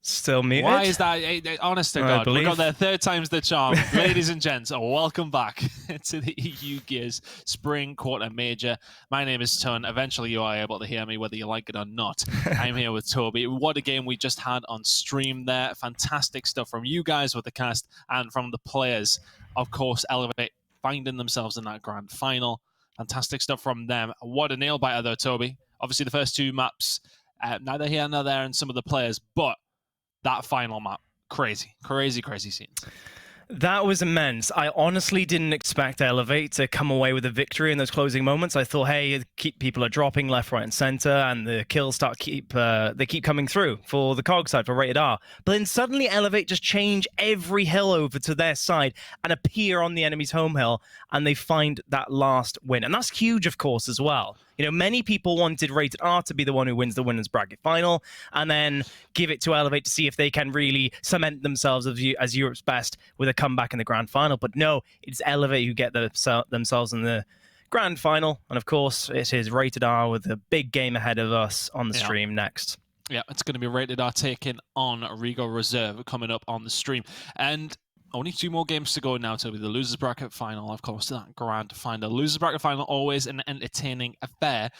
Still muted. Why is that? Honest to God, we got there. Third time's the charm. Ladies and gents, welcome back to the EU Gears Spring Quarter Major. My name is Ton. Eventually you are able to hear me whether you like it or not. I'm here with Toby. What a game we just had on stream there. Fantastic stuff from you guys with the cast and from the players. Of course, Elevate finding themselves in that grand final. Fantastic stuff from them. What a nail biter though, Toby. Obviously the first two maps, neither here nor there, and some of the players, but that final map, crazy scenes. That was immense. I honestly didn't expect Elevate to come away with a victory in those closing moments. I thought, hey, people are dropping left, right, and center, and the kills keep coming through for the COG side, for Rated R. But then suddenly Elevate just change every hill over to their side and appear on the enemy's home hill, and they find that last win. And that's huge, of course, as well. You know, many people wanted Rated R to be the one who wins the winners bracket final and then give it to Elevate to see if they can really cement themselves as Europe's best with a comeback in the grand final. But no, it's Elevate who get themselves in the grand final. And of course, it is Rated R with a big game ahead of us on the stream next. Yeah, it's going to be Rated R taking on Regal Reserve coming up on the stream. And only 2 more games to go now to be the losers bracket final, of course, that grand final. Losers bracket final, always an entertaining affair.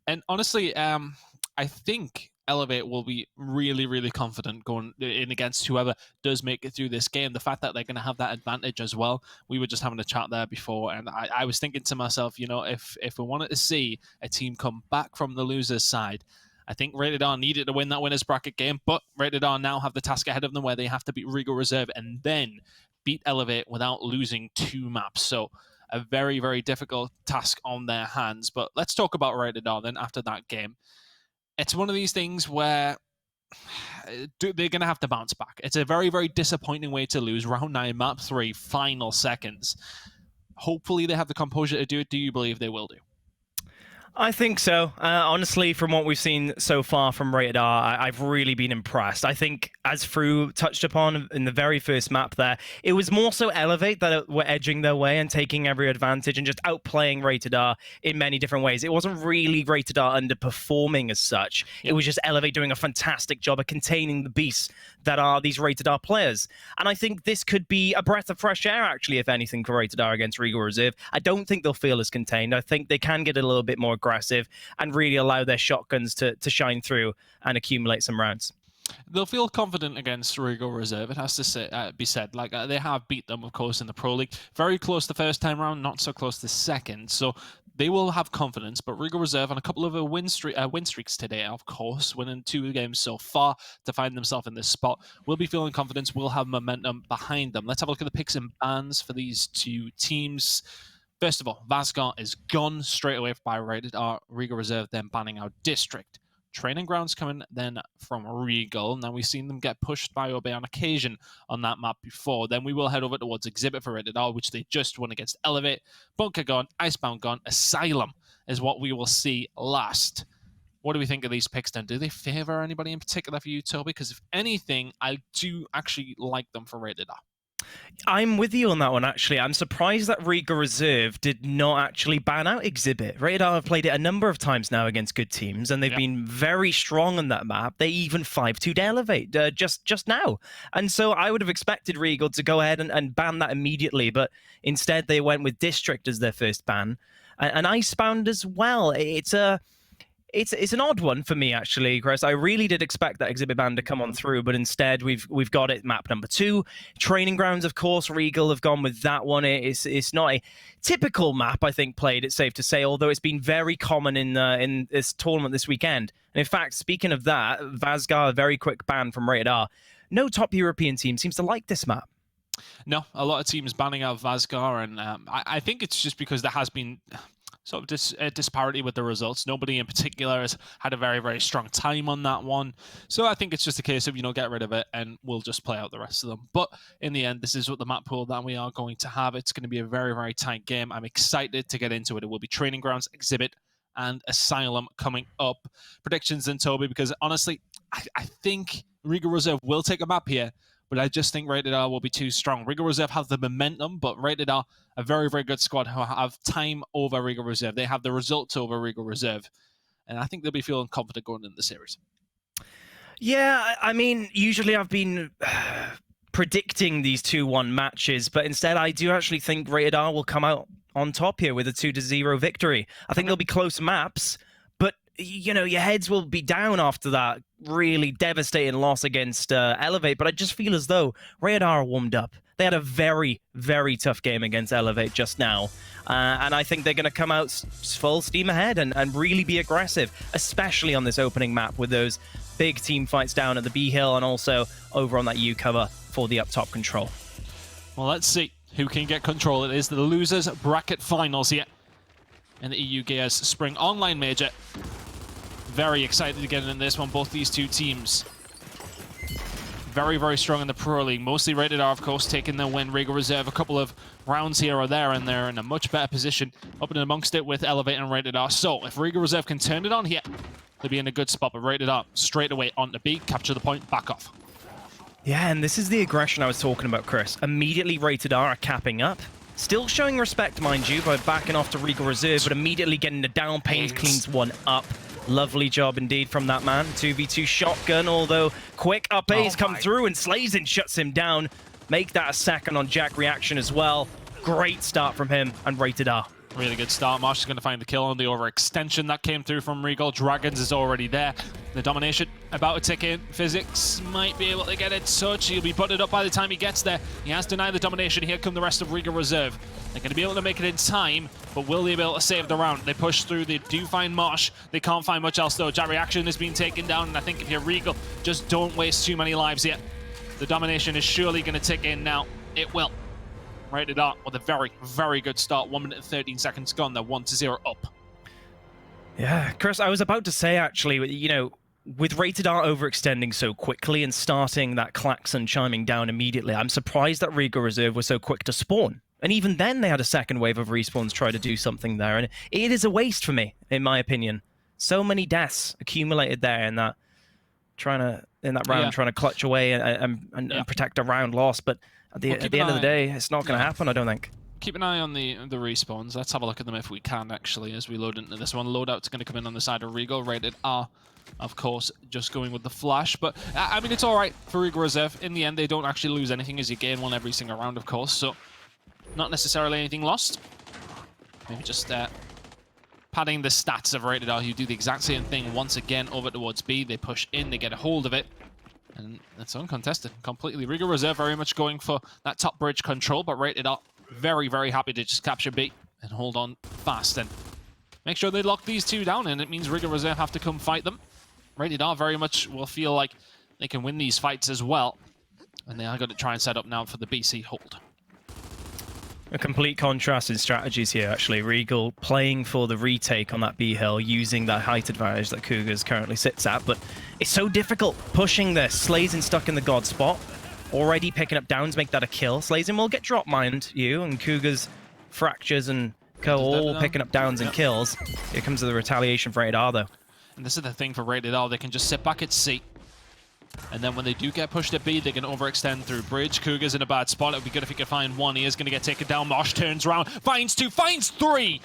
And honestly, I think Elevate will be really confident going in against whoever does make it through this game. The fact that they're going to have that advantage as well. We were just having a chat there before, and I was thinking to myself, you know, if we wanted to see a team come back from the losers side, I think Rated R needed to win that winners bracket game, but Rated R now have the task ahead of them where they have to beat Regal Reserve and then beat Elevate without losing 2 maps. So a very difficult task on their hands. But let's talk about Rated R then after that game. It's one of these things where they're going to have to bounce back. It's a very disappointing way to lose. Round 9, map 3, final seconds. Hopefully they have the composure to do it. Do you believe they will do? I think so. Honestly, from what we've seen so far from Rated R, I've really been impressed. I think, as Fru touched upon in the very first map there, it was more so Elevate that were edging their way and taking every advantage and just outplaying Rated R in many different ways. It wasn't really Rated R underperforming as such. It was just Elevate doing a fantastic job of containing the beasts that are these Rated R players. And I think this could be a breath of fresh air, actually, if anything, for Rated R against Regal Reserve. I don't think they'll feel as contained. I think they can get a little bit more aggressive and really allow their shotguns to shine through and accumulate some rounds. They'll feel confident against Regal Reserve, it has to be said. Like they have beat them, of course, in the Pro League. Very close the first time round, not so close the second. So they will have confidence, but Regal Reserve on a couple of win streaks today, of course, winning 2 games so far to find themselves in this spot, will be feeling confidence, will have momentum behind them. Let's have a look at the picks and bans for these 2 teams. First of all, Vazgar is gone straight away by Rated R. Regal Reserve then banning out District. Training Grounds coming then from Regal. Now we've seen them get pushed by Obey on occasion on that map before. Then we will head over towards Exhibit for Rated R, which they just won against Elevate. Bunker gone, Icebound gone, Asylum is what we will see last. What do we think of these picks then? Do they favor anybody in particular for you, Toby? Because if anything, I do actually like them for Rated R. I'm with you on that one, actually. I'm surprised that Regal Reserve did not actually ban out Exhibit. Rated R have played it a number of times now against good teams, and they've been very strong on that map. They even 5-2'd Elevate just now. And so I would have expected Regal to go ahead and ban that immediately, but instead they went with District as their first ban. And Icebound as well. It's an odd one for me, actually, Chris. I really did expect that Exhibit ban to come on through, but instead we've got it map number 2. Training Grounds, of course, Regal have gone with that one. It's not a typical map, I think, played, it's safe to say, although it's been very common in this tournament this weekend. And in fact, speaking of that, Vazgar, a very quick ban from Rated R. No top European team seems to like this map. No, a lot of teams banning out Vazgar, and I think it's just because there has been sort of disparity with the results. Nobody in particular has had a very strong time on that one. So I think it's just a case of, get rid of it and we'll just play out the rest of them. But in the end, this is what the map pool that we are going to have. It's going to be a very tight game. I'm excited to get into it. It will be Training Grounds, Exhibit, and Asylum coming up. Predictions then, Toby, because honestly, I think Regal Reserve will take a map here, but I just think Rated R will be too strong. Regal Reserve have the momentum, but Rated R, a very, very good squad who have time over Regal Reserve. They have the results over Regal Reserve, and I think they'll be feeling confident going into the series. Yeah, I mean, usually I've been predicting these 2-1 matches, but instead I do actually think Rated R will come out on top here with a 2-0 victory. I think there'll be close maps, but you know, your heads will be down after that really devastating loss against Elevate, but I just feel as though Rated R are warmed up. They had a very, very tough game against Elevate just now, and I think they're going to come out full steam ahead and really be aggressive, especially on this opening map with those big team fights down at the B hill and also over on that U cover for the up top control. Well, let's see who can get control. It is the losers bracket finals here in the EU Gears Spring Online Major. Very excited to get in this one. Both these two teams very, very strong in the Pro League. Mostly Rated R, of course, taking the win. Regal Reserve a couple of rounds here or there, and they're in a much better position up and amongst it with Elevate and Rated R. So if Regal Reserve can turn it on here, they'll be in a good spot. But Rated R straight away on the B, capture the point, back off. Yeah, and this is the aggression I was talking about, Chris. Immediately Rated R are capping up. Still showing respect, mind you, by backing off to Regal Reserve, but immediately getting the down. Pains cleans one up. Lovely job indeed from that man. 2v2 shotgun, although quick up A's come through and Slazen shuts him down. Make that a second on Jack Reaction as well. Great start from him and Rated R. Really good start. Marsh is going to find the kill on the overextension that came through from Regal. Dragons is already there. The domination about to tick in. Physics might be able to get it touch. He'll be butted up by the time he gets there. He has denied the domination. Here come the rest of Regal Reserve. They're going to be able to make it in time, but will they be able to save the round? They push through. They do find Marsh. They can't find much else, though. Jack Reaction has been taken down, and I think if you're Regal, just don't waste too many lives yet. The domination is surely going to tick in now. It will. Rated R with a very, very good start. 1 minute and 13 seconds gone. They're 1-0 up. Yeah, Chris, I was about to say, actually, you know, with Rated R overextending so quickly and starting that klaxon chiming down immediately, I'm surprised that Regal Reserve was so quick to spawn. And even then, they had a second wave of respawns try to do something there. And it is a waste for me, in my opinion. So many deaths accumulated there in that round, trying to clutch away and protect a round loss. But at the end of the day, it's not going to happen, I don't think. Keep an eye on the respawns. Let's have a look at them if we can, actually, as we load into this one. Loadout's going to come in on the side of Regal. Rated R, of course, just going with the flash. But, I mean, it's all right for Regal Reserve. In the end, they don't actually lose anything as you gain one every single round, of course. So, not necessarily anything lost. Maybe just padding the stats of Rated R, who do the exact same thing once again over towards B. They push in, they get a hold of it. And it's uncontested completely. Regal Reserve very much going for that top bridge control, but Rated R very, very happy to just capture B and hold on fast and make sure they lock these two down, and it means Regal Reserve have to come fight them. Rated R very much will feel like they can win these fights as well, and they are going to try and set up now for the BC hold. A complete contrast in strategies here, actually. Regal playing for the retake on that B hill, using that height advantage that Cougars currently sits at, but it's so difficult pushing this. Slazen stuck in the god spot, already picking up downs, make that a kill. Slazen will get drop, mind you, and Cougars, Fractures and Co all picking up downs and kills. Here comes the retaliation for Rated R, though. And this is the thing for Rated R, they can just sit back at C. And then when they do get pushed at B, they can overextend through bridge. Cougar's in a bad spot. It would be good if he could find one. He is going to get taken down. Marsh turns around, finds two, finds three.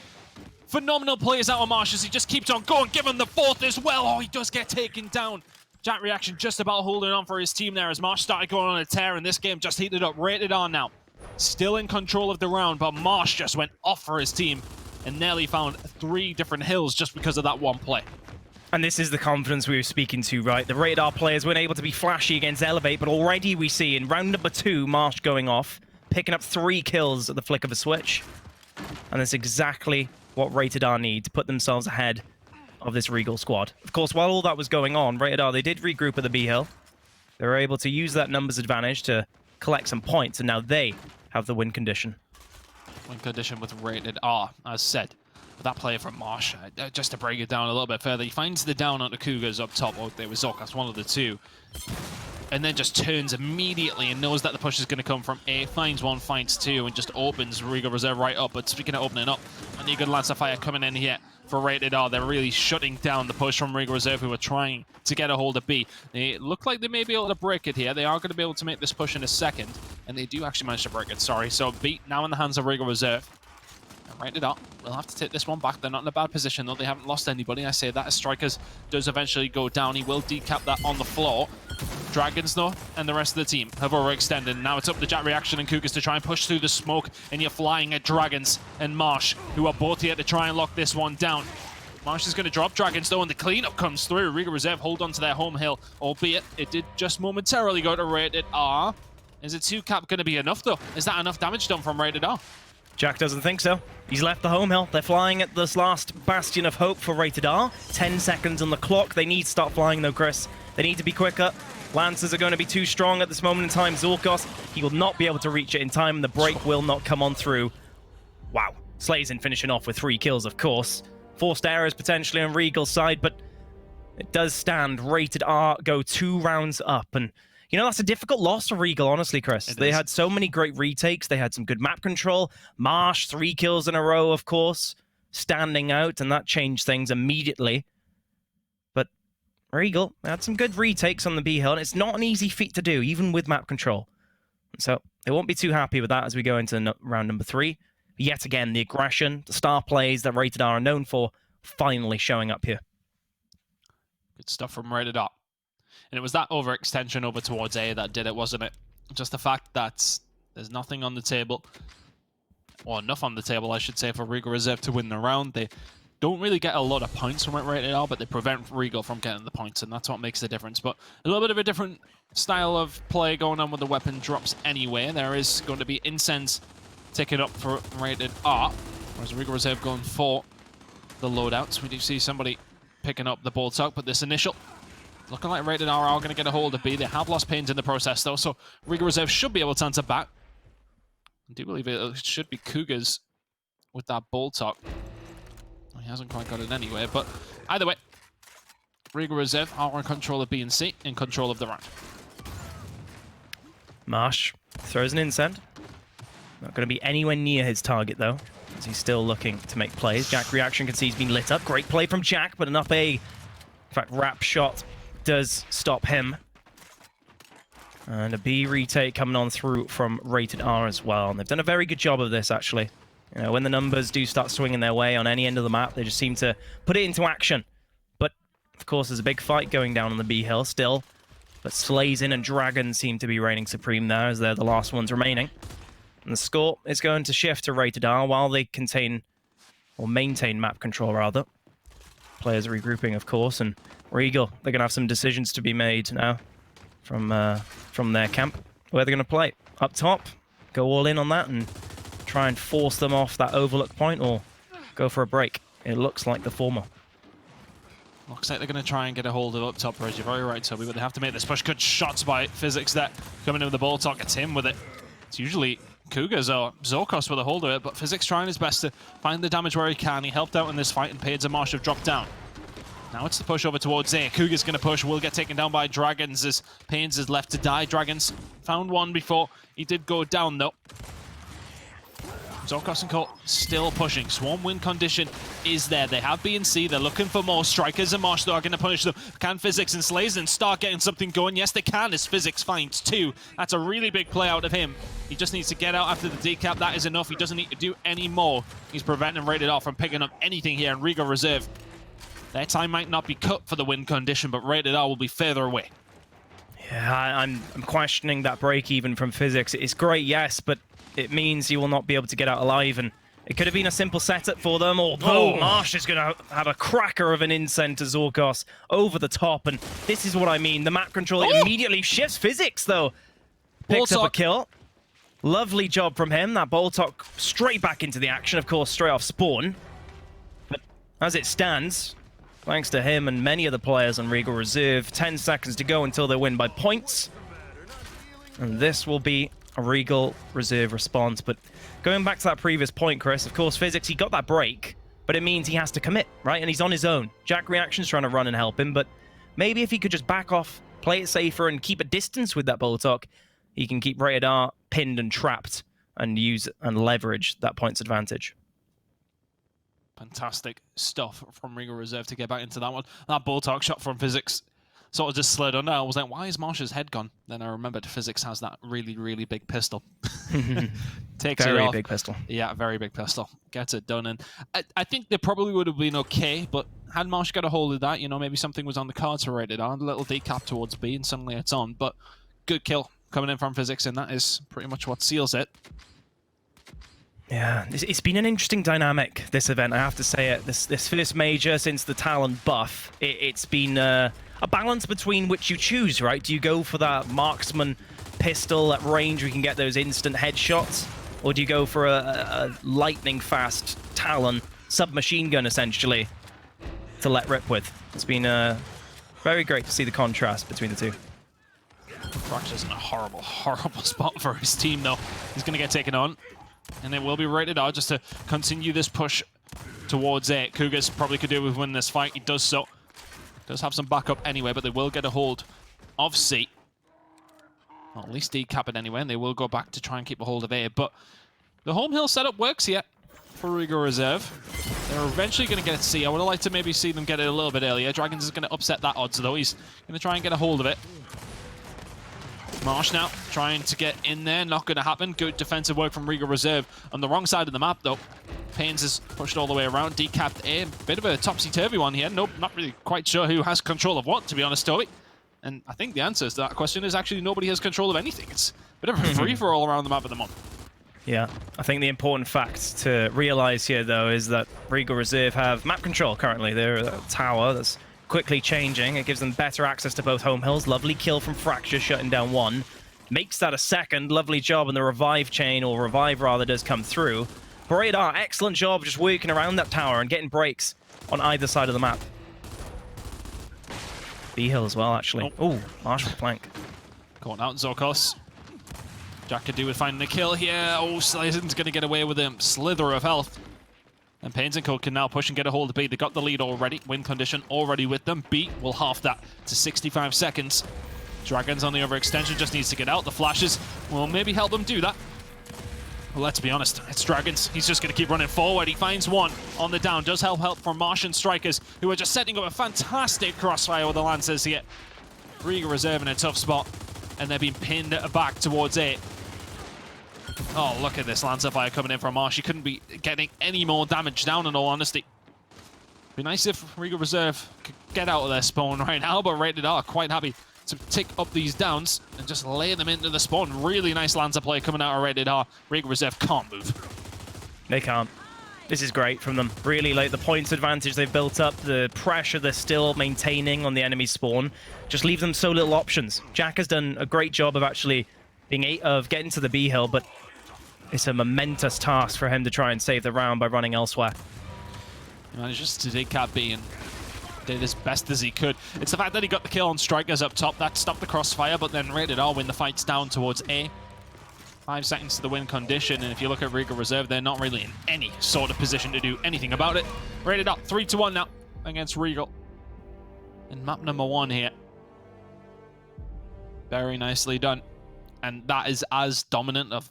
Phenomenal plays out of Marsh as he just keeps on going. Give him the fourth as well. Oh, he does get taken down. Jack Reaction just about holding on for his team there as Marsh started going on a tear, and this game just heated up. Rated R now. Still in control of the round, but Marsh just went off for his team and nearly found 3 different hills just because of that one play. And this is the confidence we were speaking to, right? The Rated R players weren't able to be flashy against Elevate, but already we see in round number 2, Marsh going off, picking up 3 kills at the flick of a switch. And that's exactly what Rated R need to put themselves ahead of this Regal squad. Of course, while all that was going on, Rated R, they did regroup at the B hill. They were able to use that numbers advantage to collect some points, and now they have the win condition. Win condition with Rated R, as said. That play from Marsh, just to break it down a little bit further, he finds the down on the Cougars up top. Oh, there was Zoc, that's one of the two. and then just turns immediately and knows that the push is going to come from A, finds one, finds two, and just opens Regal Reserve right up. But speaking of opening up, I need a good Lance of Fire coming in here for Rated R. They're really shutting down the push from Regal Reserve, who are trying to get a hold of B. They look like they may be able to break it here. They are going to be able to make this push in a second, and they do actually manage to break it, sorry. So B now in the hands of Regal Reserve. Rated R will have to take this one back. They're not in a bad position, though. They haven't lost anybody. I say that as Strikers does eventually go down. He will decap that on the floor. Dragons, though, and the rest of the team have overextended. Now it's up to Jack Reaction and Cougars to try and push through the smoke, and you're flying at Dragons and Marsh, who are both here to try and lock this one down. Marsh is going to drop Dragons, though, and the cleanup comes through. Regal Reserve hold on to their home hill, albeit it did just momentarily go to Rated R. Is a 2-cap going to be enough, though? Is that enough damage done from Rated R? Jack doesn't think so. He's left the home hill. They're flying at this last bastion of hope for Rated R. 10 seconds on the clock. They need to start flying, though, Chris. They need to be quicker. Lancers are going to be too strong at this moment in time. Zorkos, he will not be able to reach it in time, and the break will not come on through. Wow. Slazen finishing off with 3 kills, of course. Forced errors potentially on Regal's side, but it does stand. Rated R go 2 rounds up, and you know, that's a difficult loss for Regal, honestly, Chris. They had so many great retakes. They had some good map control. Marsh, 3 kills in a row, of course, standing out, and that changed things immediately. But Regal had some good retakes on the B hill, and it's not an easy feat to do, even with map control. So they won't be too happy with that as we go into round number 3. Yet again, the aggression, the star plays that Rated R are known for, finally showing up here. Good stuff from Rated R. And it was that overextension over towards A that did it, wasn't it? Just the fact that there's nothing on the table, or enough on the table, I should say, for Regal Reserve to win the round. They don't really get a lot of points from it Rated R, but they prevent Regal from getting the points, and that's what makes the difference. But a little bit of a different style of play going on with the weapon drops anyway. There is going to be Incense ticking up for Rated R, whereas Regal Reserve going for the loadouts. We do see somebody picking up the ball tuck, but this initial looking like Rated R are going to get a hold of B. They have lost pains in the process, though, so Regal Reserve should be able to answer back. I do believe it should be Cougars with that ball tuck. He hasn't quite got it anyway, but either way, Regal Reserve are in control of B and C, in control of the round. Marsh throws an incend. Not going to be anywhere near his target, though, as he's still looking to make plays. Jack Reaction can see he's been lit up. Great play from Jack, but an up A, in fact, wrap shot does stop him. And a B retake coming on through from Rated R as well. And they've done a very good job of this, actually. You know, when the numbers do start swinging their way on any end of the map, they just seem to put it into action. But, of course, there's a big fight going down on the B hill still. But Slazen and Dragon seem to be reigning supreme there, as they're the last ones remaining. And the score is going to shift to Rated R while they contain, or maintain map control, rather. Players are regrouping, of course, and Regal, they're going to have some decisions to be made now from their camp. Where they're going to play. Up top, go all in on that and try and force them off that overlook point, or go for a break. It looks like the former. Looks like they're going to try and get a hold of up top, Reg. You're very right, Toby, but they have to make this push. Good shots by Physics there. Coming in with the ball talk, it's him with it. It's usually Cougars or Zorkos with a hold of it, but Physics trying his best to find the damage where he can. He helped out in this fight, and Pades and Marsh have dropped down. Now it's the push over towards A. Cougars going to push, will get taken down by Dragons as Pains is left to die. Dragons found one before he did go down, though. Zorkos and Colt still pushing. Swarm win condition is there. They have B and C. They're looking for more. Strikers and Marsh, though, are going to punish them. Can Physics and Slazen start getting something going? Yes, they can, as Physics finds 2. That's a really big play out of him. He just needs to get out after the decap. That is enough. He doesn't need to do any more. He's preventing Rated R from picking up anything here in Regal Reserve. Their time might not be cut for the win condition, but Rated R will be further away. Yeah, I'm questioning that break even from Physics. It's great, yes, but it means he will not be able to get out alive, and it could have been a simple setup for them, although Marsh is going to have a cracker of an incend to Zorkos over the top, and this is what I mean. The map control immediately shifts. Physics, though, picks up a kill. Lovely job from him. That Boltok straight back into the action, of course, straight off spawn. But as it stands, thanks to him and many of the players on Regal Reserve, 10 seconds to go until they win by points. And this will be a Regal Reserve response. But going back to that previous point, Chris, of course, Physics, he got that break, but it means he has to commit, right? And he's on his own. Jack Reaction's trying to run and help him, but maybe if he could just back off play it safer and keep a distance with that Boltok, he can keep Rated R pinned and trapped and use and leverage that points advantage. Fantastic stuff from Regal Reserve to get back into that one. That Boltok shot from Physics sort of just slid under. I was like, why is Marsha's head gone? Then I remembered Physics has that really, really big pistol. Takes it off. Very big pistol. Yeah, very big pistol. Gets it done. And I think they probably would have been okay, but had Marsh got a hold of that, you know, maybe something was on the cards for Rated R. A little decap towards B, and suddenly it's on. But good kill coming in from Physics, and that is pretty much what seals it. Yeah, it's been an interesting dynamic, this event, I have to say it. This first major since the Talon buff, it's been a balance between which you choose, right? Do you go for that marksman pistol at range where you can get those instant headshots? Or do you go for a lightning-fast Talon submachine gun, essentially, to let rip with? It's been very great to see the contrast between the two. Fracture's in a horrible, horrible spot for his team, though. He's going to get taken on. And it will be Rated R just to continue this push towards A. Cougars probably could do with winning this fight. He does so. Does have some backup anyway, but they will get a hold of C. Well, at least decap it anyway, and they will go back to try and keep a hold of A. But the home hill setup works here for Regal Reserve. They're eventually going to get it C. I would have liked to maybe see them get it a little bit earlier. Dragons is going to upset that odds, though. He's going to try and get a hold of it. Marsh now trying to get in there. Not going to happen. Good defensive work from Regal Reserve. On the wrong side of the map, though. Pains is pushed all the way around. Decapped A. Bit of a topsy-turvy one here. Nope, not really quite sure who has control of what, to be honest, Toby. And I think the answer to that question is actually nobody has control of anything. It's a bit of a free-for-all around the map at the moment. Yeah, I think the important fact to realize here, though, is that Regal Reserve have map control currently. They're a tower that's quickly changing. It gives them better access to both home hills. Lovely kill from Fracture, shutting down one. Makes that a second. Lovely job, and the revive chain, or revive rather, does come through. Radar, excellent job just working around that tower and getting breaks on either side of the map. B-hill as well, actually. Oh, Marshall flank. Caught out Zorkos. Jack could do with finding the kill here. Oh, Slizen's going to get away with him. Slither of health. And Pains and Code can now push and get a hold of B. They got the lead already. Win condition already with them. B will half that to 65 seconds. Dragons on the overextension just needs to get out. The flashes will maybe help them do that. Well, let's be honest. It's Dragons. He's just going to keep running forward. He finds one on the down. Does help from Martian strikers, who are just setting up a fantastic crossfire with the Lancers here. Regal Reserve in a tough spot. And they're being pinned back towards A. Oh, look at this Lancer fire coming in from Marsh. He couldn't be getting any more damage down, in all honesty. Be nice if Regal Reserve could get out of their spawn right now, but Rated R quite happy to tick up these downs and just lay them into the spawn. Really nice Lancer play coming out of Rated R. Regal Reserve can't move. They can't. This is great from them. Really, like, the points advantage they've built up, the pressure they're still maintaining on the enemy spawn, just leave them so little options. Jack has done a great job of actually being getting to the B hill, but it's a momentous task for him to try and save the round by running elsewhere. He managed just to decap B and did as best as he could. It's the fact that he got the kill on Strikers up top that stopped the crossfire, but then Rated R win the fights down towards A. 5 seconds to the win condition, and if you look at Regal Reserve, they're not really in any sort of position to do anything about it. Rated R 3-1 now against Regal. And map number 1 here. Very nicely done. And that is as dominant of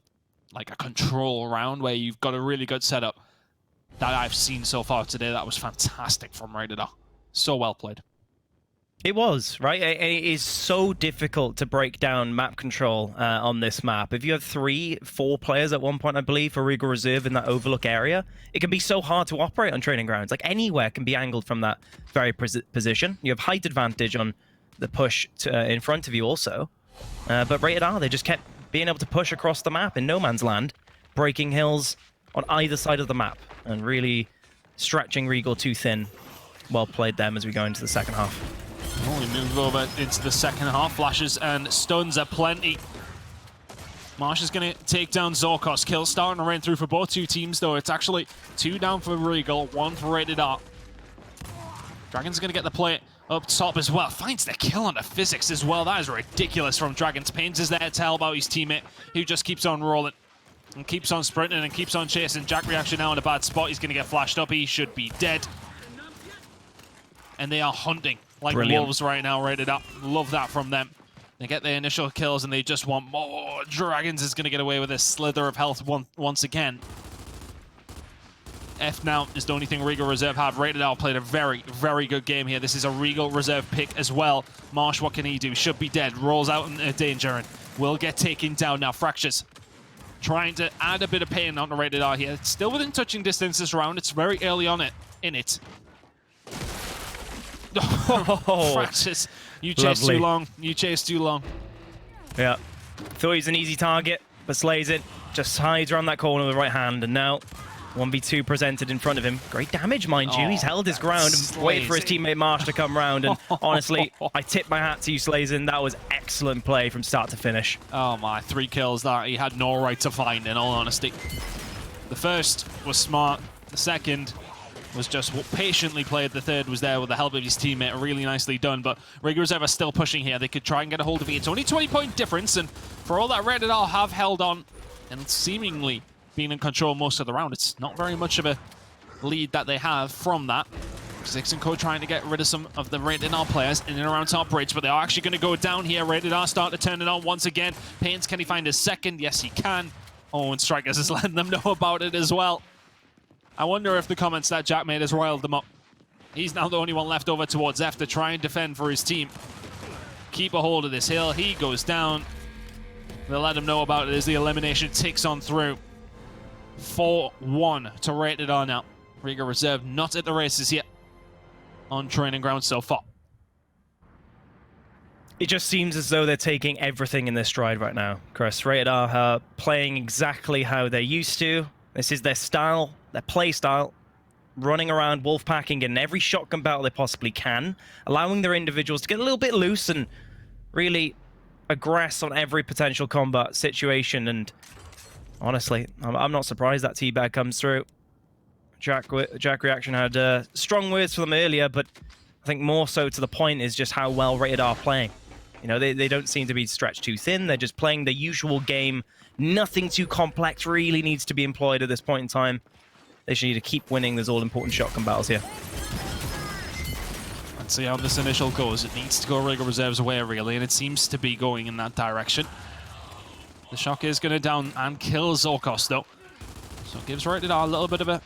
like a control round where you've got a really good setup that I've seen so far today. That was fantastic from Rated R. So well played. It was, right? It is so difficult to break down map control on this map. If you have 3-4 players at one point, I believe, for Regal Reserve in that overlook area, it can be so hard to operate on training grounds. Like, anywhere can be angled from that very position. You have height advantage on the push in front of you also. But Rated R, they just kept being able to push across the map in no man's land, breaking hills on either side of the map, and really stretching Regal too thin. Well played them as we go into the second half. Oh, we move over into the second half. Flashes and stuns are plenty. Marsh is going to take down Zorkos. Kill starting to rain through for both two teams, though. It's actually 2 down for Regal, 1 for Rated R. Dragon's going to get the play up top as well. Finds the kill on the Physics as well. That is ridiculous from Dragons. Pains is there to help out his teammate, who just keeps on rolling and keeps on sprinting and keeps on chasing. Jack reaction now in a bad spot. He's going to get flashed up. He should be dead. And they are hunting like Brilliant. wolves right now, rated up. Love that from them. They get their initial kills and they just want more. Dragons is going to get away with a slither of health once again. F now is the only thing Regal Reserve have. Rated R played a very, very good game here. This is a Regal Reserve pick as well. Marsh, what can he do? Should be dead. Rolls out in danger and will get taken down now. Fractures trying to add a bit of pain onto Rated R here. It's still within touching distance this round. It's very early on in it. Oh, Fractures, you chased too long. You chased too long. Yeah. Thought he was an easy target, but slays it. Just hides around that corner with the right hand, and now 1v2 presented in front of him. Great damage, mind you. He's held his ground and waited for his teammate Marsh to come round. And honestly, I tip my hat to you, Slazen. That was excellent play from start to finish. Oh my, 3 kills that he had no right to find, in all honesty. The first was smart. The second was just patiently played. The third was there with the help of his teammate. Really nicely done. But Regal Reserve are still pushing here. They could try and get a hold of it. It's only 20-point difference. And for all that, Rated R have held on and seemingly being in control most of the round. It's not very much of a lead that they have from that. Six and Co trying to get rid of some of the Rated R players in and around top bridge, but they are actually going to go down here. Rated R start to turn it on once again. Pains, can he find his second? Yes, he can. Oh, and Strikers is letting them know about it as well. I wonder if the comments that Jack made has riled them up. He's now the only one left over towards F to try and defend for his team. Keep a hold of this hill. He goes down. They'll let him know about it as the elimination ticks on through. 4-1 to Rated R now. Regal Reserve not at the races yet on training ground so far. It just seems as though they're taking everything in their stride right now, Chris. Rated R are playing exactly how they're used to. This is their style, their play style. Running around, wolfpacking in every shotgun battle they possibly can, allowing their individuals to get a little bit loose and really aggress on every potential combat situation. And honestly, I'm not surprised that teabag comes through. Jack Reaction had strong words for them earlier, but I think more so to the point is just how well Rated R playing. You know, they don't seem to be stretched too thin. They're just playing the usual game. Nothing too complex really needs to be employed at this point in time. They should need to keep winning those all-important shotgun battles here. Let's see how this initial goes. It needs to go Regal Reserve's way, really, and it seems to be going in that direction. The shock is going to down and kill Zorkos, though. So it gives Rated R a little bit of a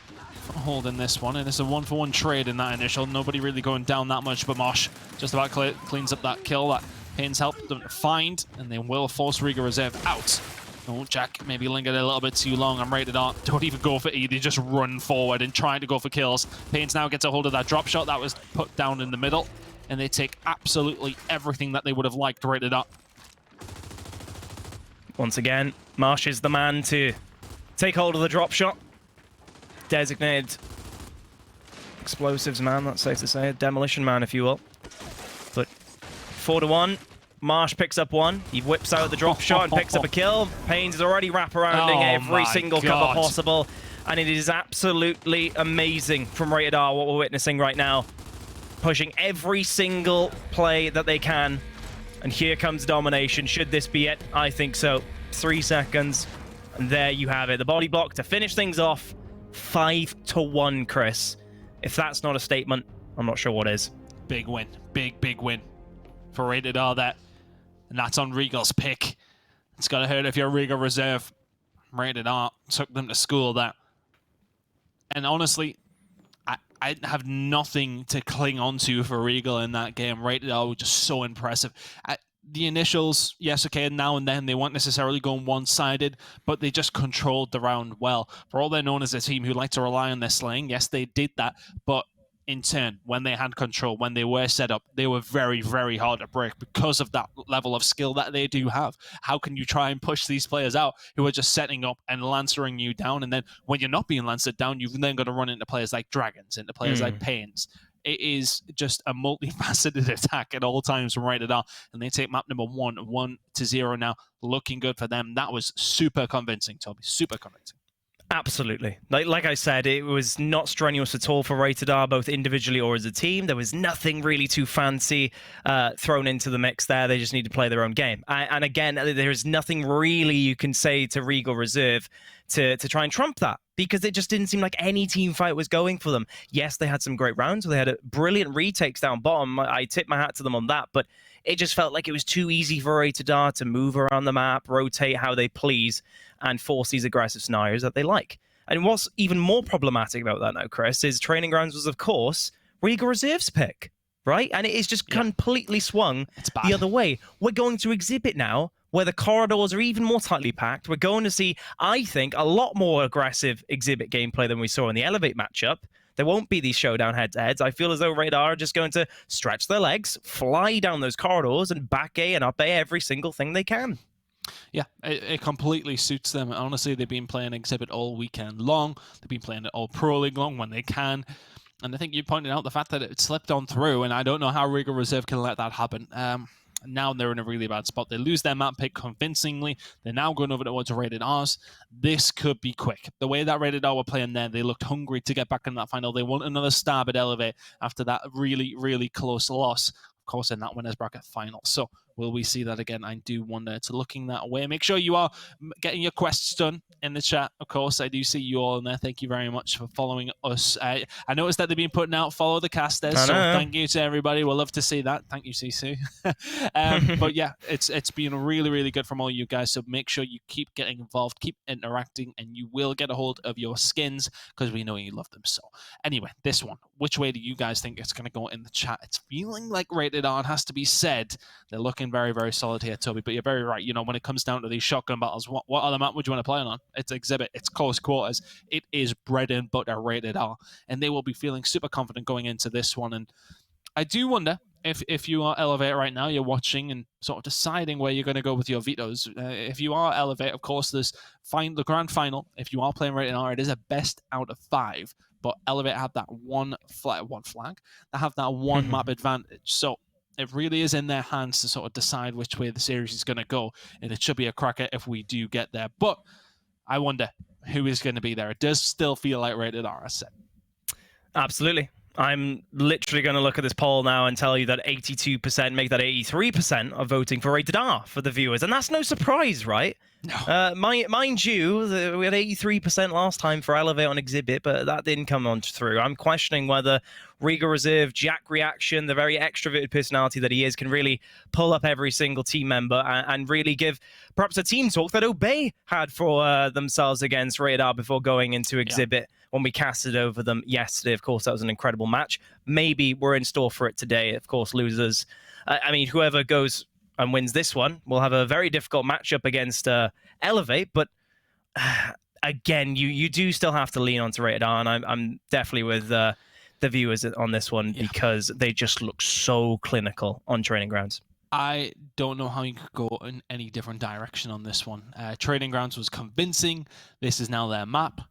hold in this one, and it's a 1-for-1 trade in that initial. Nobody really going down that much, but Mosh just about cleans up that kill that Pains helped them to find, and they will force Regal Reserve out. Oh, Jack maybe lingered a little bit too long. I'm Rated R. Don't even go for E. They just run forward and trying to go for kills. Pains now gets a hold of that drop shot that was put down in the middle, and they take absolutely everything that they would have liked Rated R. Once again, Marsh is the man to take hold of the drop shot. Designated explosives man, that's safe to say. Demolition man, if you will. But 4-1. Marsh picks up one. He whips out the drop shot and picks up a kill. Pains is already wraparounding every single cover possible. And it is absolutely amazing from Rated R what we're witnessing right now. Pushing every single play that they can. And here comes domination. Should this be it? I think so. 3 seconds. And there you have it. The body block to finish things off. 5-1, Chris. If that's not a statement, I'm not sure what is. Big win. Big win for Rated R there. And that's on Regal's pick. It's got to hurt if you're Regal Reserve. Rated R took them to school there. And honestly, I have nothing to cling on to for Regal in that game. Rated R was just so impressive. The initials, yes, okay, now and then they weren't necessarily going one-sided, but they just controlled the round well. For all they're known as a team who like to rely on their slaying, yes, they did that, but in turn, when they had control, when they were set up, they were very, very hard to break because of that level of skill that they do have. How can you try and push these players out who are just setting up and lancering you down? And then when you're not being lanced down, you've then got to run into players like Dragons, into players like Pains. It is just a multifaceted attack at all times from Rated R, and they take map number 1-0 now. Looking good for them. That was super convincing, Toby. Super convincing. Absolutely. Like I said, it was not strenuous at all for Rated R, both individually or as a team. There was nothing really too fancy thrown into the mix there. They just need to play their own game. And again, there is nothing really you can say to Regal Reserve to try and trump that. because it just didn't seem like any team fight was going for them. Yes, they had some great rounds. They had brilliant retakes down bottom. I tip my hat to them on that, but it just felt like it was too easy for Rated to move around the map, rotate how they please, and force these aggressive scenarios that they like. And what's even more problematic about that now, Chris, is Training Grounds was, of course, Regal Reserve's pick, right? And it is just completely swung the other way. We're going to Exhibit now, where the corridors are even more tightly packed. We're going to see, I think, a lot more aggressive Exhibit gameplay than we saw in the Elevate matchup. There won't be these showdown head-to-heads. I feel as though Radar are just going to stretch their legs, fly down those corridors, and back A and up A every single thing they can. Yeah, it completely suits them. Honestly, they've been playing Exhibit all weekend long. They've been playing it all Pro League long when they can. And I think you pointed out the fact that it slipped on through, and I don't know how Regal Reserve can let that happen. Now they're in a really bad spot. They lose their map pick convincingly. They're now going over towards Rated R's. This could be quick. The way that Rated R were playing there, they looked hungry to get back in that final. They want another stab at Elevate after that really, really close loss, of course, in that winners bracket final. So will we see that again? I do wonder. It's looking that way. Make sure you are getting your quests done in the chat. Of course, I do see you all in there. Thank you very much for following us. I noticed that they've been putting out follow the casters, so thank you to everybody. We'll love to see that. Thank you, CC. But yeah, it's been really, really good from all you guys. So make sure you keep getting involved, keep interacting, and you will get a hold of your skins because we know you love them. So anyway, this one, which way do you guys think it's going to go in the chat? It's feeling like Rated R, has to be said. They're looking very, very solid here, Toby, but you're very right. You know, when it comes down to these shotgun battles, what other map would you want to play on? It's Exhibit, it's close quarters, it is bread and butter Rated R, and they will be feeling super confident going into this one. And I do wonder if you are Elevate right now, you're watching and sort of deciding where you're going to go with your vetoes. If you are Elevate, of course, there's the grand final. If you are playing Rated R, it is a best out of 5, but Elevate have that one flag, they have that one map advantage. So it really is in their hands to sort of decide which way the series is going to go, and it should be a cracker if we do get there. But I wonder who is going to be there. It does still feel like Rated R, I said. Absolutely. I'm literally going to look at this poll now and tell you that 82% make that 83% of voting for Rated R for the viewers. And that's no surprise, right? No. Mind you, we had 83% last time for Elevate on Exhibit, but that didn't come on through. I'm questioning whether Regal Reserve, Jack Reaction, the very extroverted personality that he is, can really pull up every single team member and really give perhaps a team talk that Obey had for themselves against Rated R before going into Exhibit when we casted over them yesterday. Of course, that was an incredible match. Maybe we're in store for it today. Of course, losers. I mean, whoever goes and wins this one will have a very difficult matchup against Elevate, but again, you do still have to lean onto Rated R, and I'm definitely with the viewers on this one because they just look so clinical on Training Grounds. I don't know how you could go in any different direction on this one. Training Grounds was convincing. This is now their map.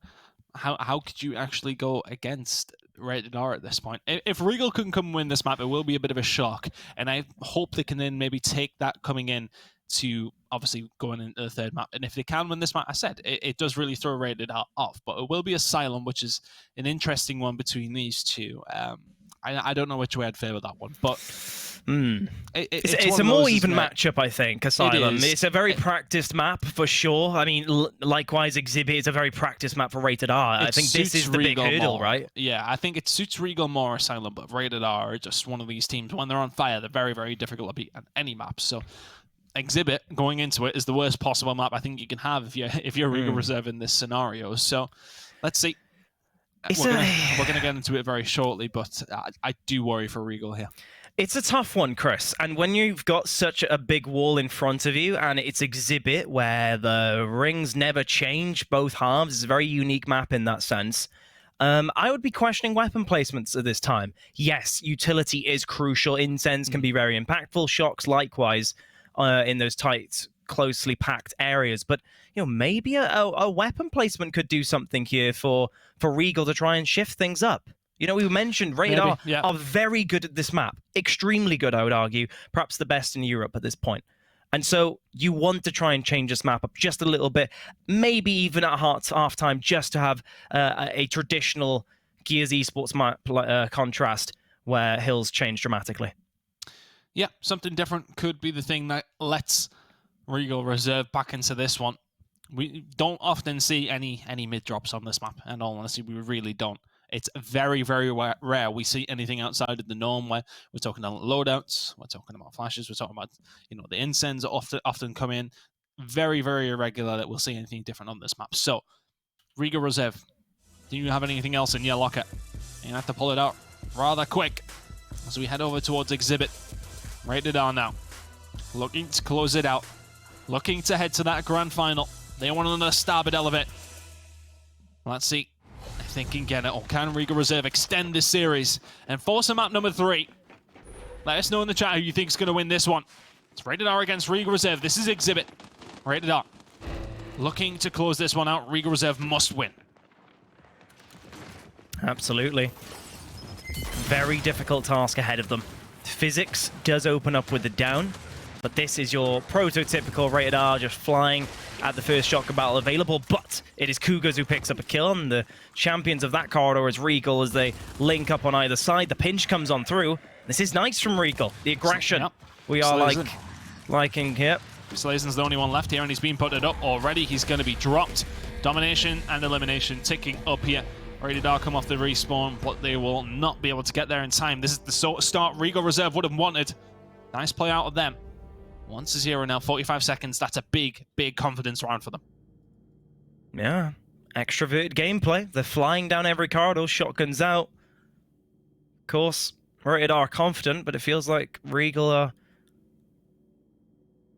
How could you actually go against Rated R at this point? If Regal couldn't come win this map, it will be a bit of a shock, and I hope they can then maybe take that coming in to obviously going into the third map. And if they can win this map, I said, it does really throw Rated R off, but it will be Asylum, which is an interesting one between these two. I don't know which way I'd favour that one, but it's a more even matchup, I think. Asylum. It's a very practiced map for sure. I mean, likewise, Exhibit is a very practiced map for Rated R. I think this is the big hurdle, right? Yeah, I think it suits Regal more, Asylum, but Rated R are just one of these teams. When they're on fire, they're very, very difficult to beat on any map. So Exhibit going into it is the worst possible map I think you can have if you're Regal Reserve in this scenario. So let's see. We're going to get into it very shortly, but I do worry for Regal here. It's a tough one, Chris. And when you've got such a big wall in front of you and it's Exhibit where the rings never change, both halves, it's a very unique map in that sense. I would be questioning weapon placements at this time. Yes, utility is crucial. Incense can be very impactful. Shocks, likewise, in those tight, closely packed areas. But maybe a weapon placement could do something here for Regal to try and shift things up. We mentioned Radar are very good at this map. Extremely good, I would argue. Perhaps the best in Europe at this point. And so you want to try and change this map up just a little bit, maybe even at halftime, just to have a traditional Gears Esports map contrast where hills change dramatically. Yeah, something different could be the thing that lets Regal Reserve back into this one. We don't often see any mid drops on this map, and all honesty, we really don't. It's very, very rare we see anything outside of the norm, where we're talking about loadouts, we're talking about flashes, we're talking about, you know, the incens often come in. Very, very irregular that we'll see anything different on this map. So, Regal Reserve, do you have anything else in your locker? You have to pull it out rather quick as we head over towards Exhibit. Rated R now, looking to close it out, looking to head to that grand final. They want another stab at Elevate. Let's see if they can get it, or can Regal Reserve extend this series and force a map number 3? Let us know in the chat who you think is going to win this one. It's Rated R against Regal Reserve. This is Exhibit. Rated R looking to close this one out. Regal Reserve must win. Absolutely. Very difficult task ahead of them. Physics does open up with the down, but this is your prototypical Rated R just flying at the first shotgun battle available, but it is Cougars who picks up a kill, and the champions of that corridor is Regal as they link up on either side. The pinch comes on through. This is nice from Regal. The aggression. Yep. We are liking here. Slazen's the only one left here, and he's been putted up already. He's going to be dropped. Domination and elimination ticking up here. Rated R come off the respawn, but they will not be able to get there in time. This is the sort of start Regal Reserve would have wanted. Nice play out of them. 1-0 now, 45 seconds. That's a big, big confidence round for them. Yeah, extroverted gameplay. They're flying down every corridor, shotguns out. Of course, Rated R confident, but it feels like Regal are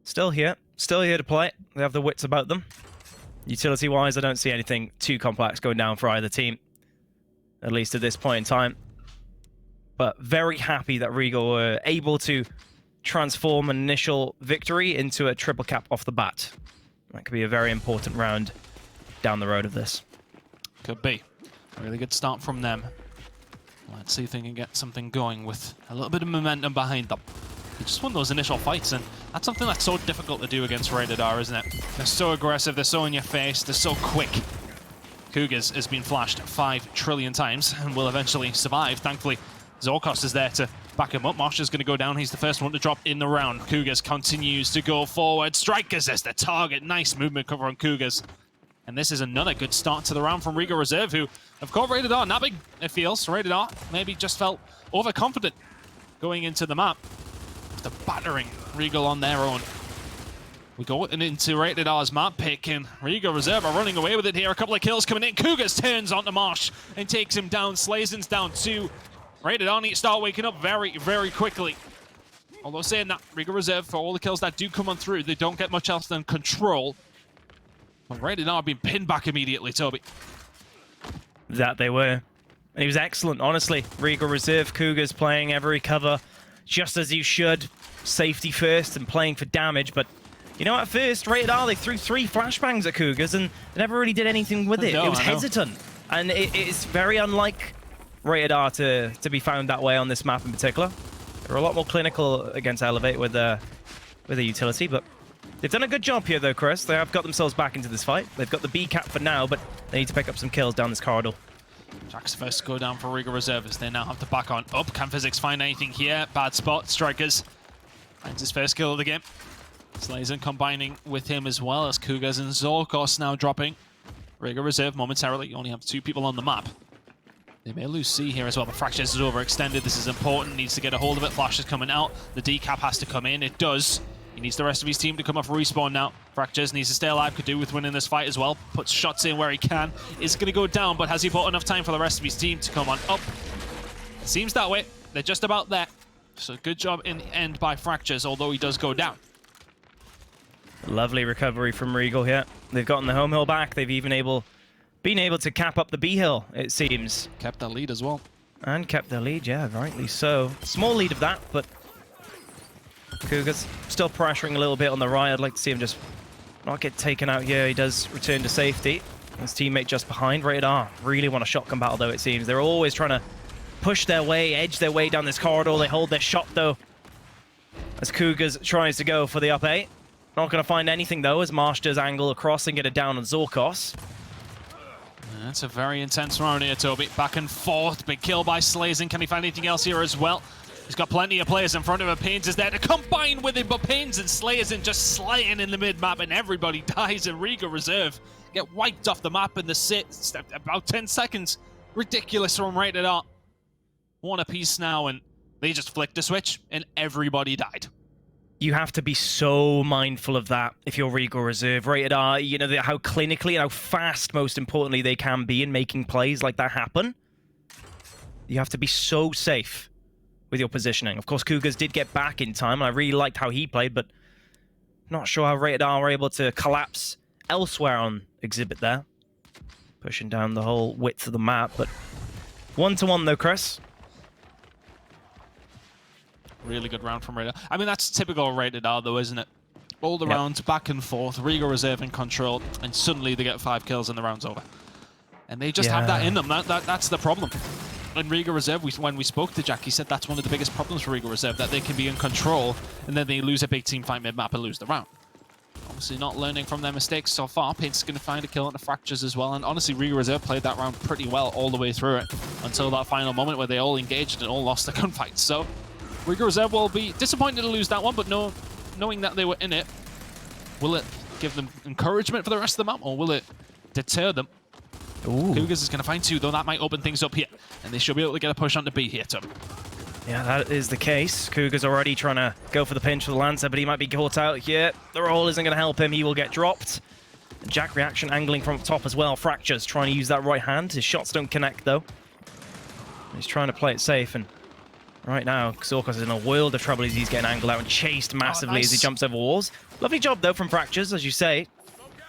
still here to play. They have the wits about them. Utility-wise, I don't see anything too complex going down for either team, at least at this point in time. But very happy that Regal were able to transform an initial victory into a triple cap off the bat. That could be a very important round down the road of this. Could be. A really good start from them. Let's see if they can get something going with a little bit of momentum behind them. They just won those initial fights, and that's something that's so difficult to do against Rated R, isn't it? They're so aggressive, they're so in your face, they're so quick. Cougars has been flashed 5 trillion times and will eventually survive. Thankfully, Zorkos is there to back him up. Marsh is going to go down. He's the first one to drop in the round. Cougars continues to go forward. Strikers as the target. Nice movement cover on Cougars. And this is another good start to the round from Regal Reserve, who have caught Rated R napping, it feels. Rated R maybe just felt overconfident going into the map after battering Regal on their own. We go into Rated R's map pick, and Regal Reserve are running away with it here. A couple of kills coming in. Cougars turns onto Marsh and takes him down. Slazen's down 2. Rated R need to start waking up very, very quickly. Although saying that, Regal Reserve, for all the kills that do come on through, they don't get much else than control. But Rated R being pinned back immediately, Toby. That they were. And he was excellent, honestly. Regal Reserve, Cougars playing every cover just as you should. Safety first and playing for damage, but you know, at first, Rated R, they threw 3 flashbangs at Cougars and they never really did anything with it. No, it was hesitant. And it's very unlike Rated R to be found that way on this map in particular. They're a lot more clinical against Elevate with a utility, but they've done a good job here though, Chris. They have got themselves back into this fight. They've got the B cap for now, but they need to pick up some kills down this corridor. Jack's first to go down for Regal Reservists. They now have to back on up. Can Physics find anything here? Bad spot. Strikers finds his first kill of the game. Slazen combining with him as well as Cougars and Zorkos now dropping. Regal Reserve momentarily. You only have 2 people on the map. They may lose C here as well, but Fractures is overextended. This is important. Needs to get a hold of it. Flash is coming out. The decap has to come in. It does. He needs the rest of his team to come off respawn now. Fractures needs to stay alive. Could do with winning this fight as well. Puts shots in where he can. Is going to go down, but has he bought enough time for the rest of his team to come on up? It seems that way. They're just about there. So good job in the end by Fractures, although he does go down. Lovely recovery from Regal here. They've gotten the home hill back. They've even been able to cap up the B hill, it seems. Kept their lead as well. And kept their lead, yeah, rightly so. Small lead of that, but Cougars still pressuring a little bit on the right. I'd like to see him just not get taken out here. He does return to safety. His teammate just behind. Rated R really want a shotgun battle, though, it seems. They're always trying to push their way, edge their way down this corridor. They hold their shot, though, as Cougars tries to go for the up A. Not going to find anything, though, as Marsh does angle across and get it down on Zorkos. That's a very intense round here, Toby. Back and forth. Big kill by Slazen. Can he find anything else here as well? He's got plenty of players in front of him. Pains is there to combine with him, but Pains and Slayers and just slaying in the mid-map, and everybody dies, and Regal Reserve get wiped off the map in the about 10 seconds. Ridiculous from Rated R. One apiece now, and they just flicked a switch, and everybody died. You have to be so mindful of that if you're Regal Reserve. Rated R, you know, how clinically and how fast, most importantly, they can be in making plays like that happen. You have to be so safe with your positioning. Of course, Cougars did get back in time, and I really liked how he played, but not sure how Rated R were able to collapse elsewhere on Exhibit there. Pushing down the whole width of the map, but 1-1 though, Chris. Really good round from Regal. I mean, that's typical Rated R though, isn't it? All the rounds back and forth, Regal Reserve in control, and suddenly they get 5 kills and the round's over. And they just have that in them. That's the problem. And Regal Reserve, when we spoke to Jack, he said that's one of the biggest problems for Regal Reserve, that they can be in control and then they lose a big team fight mid-map and lose the round. Obviously not learning from their mistakes so far. Paint's going to find a kill on the Fractures as well. And honestly, Regal Reserve played that round pretty well all the way through it until that final moment where they all engaged and all lost the gunfight. So Regal Reserve will be disappointed to lose that one, but knowing that they were in it, will it give them encouragement for the rest of the map, or will it deter them? Ooh. Cougars is going to find 2, though that might open things up here, and they should be able to get a push onto B here, Tom. Yeah, that is the case. Cougars already trying to go for the pinch for the Lancer, but he might be caught out here. The roll isn't going to help him. He will get dropped. And Jack reaction angling from top as well. Fractures trying to use that right hand. His shots don't connect, though. He's trying to play it safe, and right now, Xorkos is in a world of trouble as he's getting angled out and chased massively as he jumps over walls. Lovely job, though, from Fractures, as you say.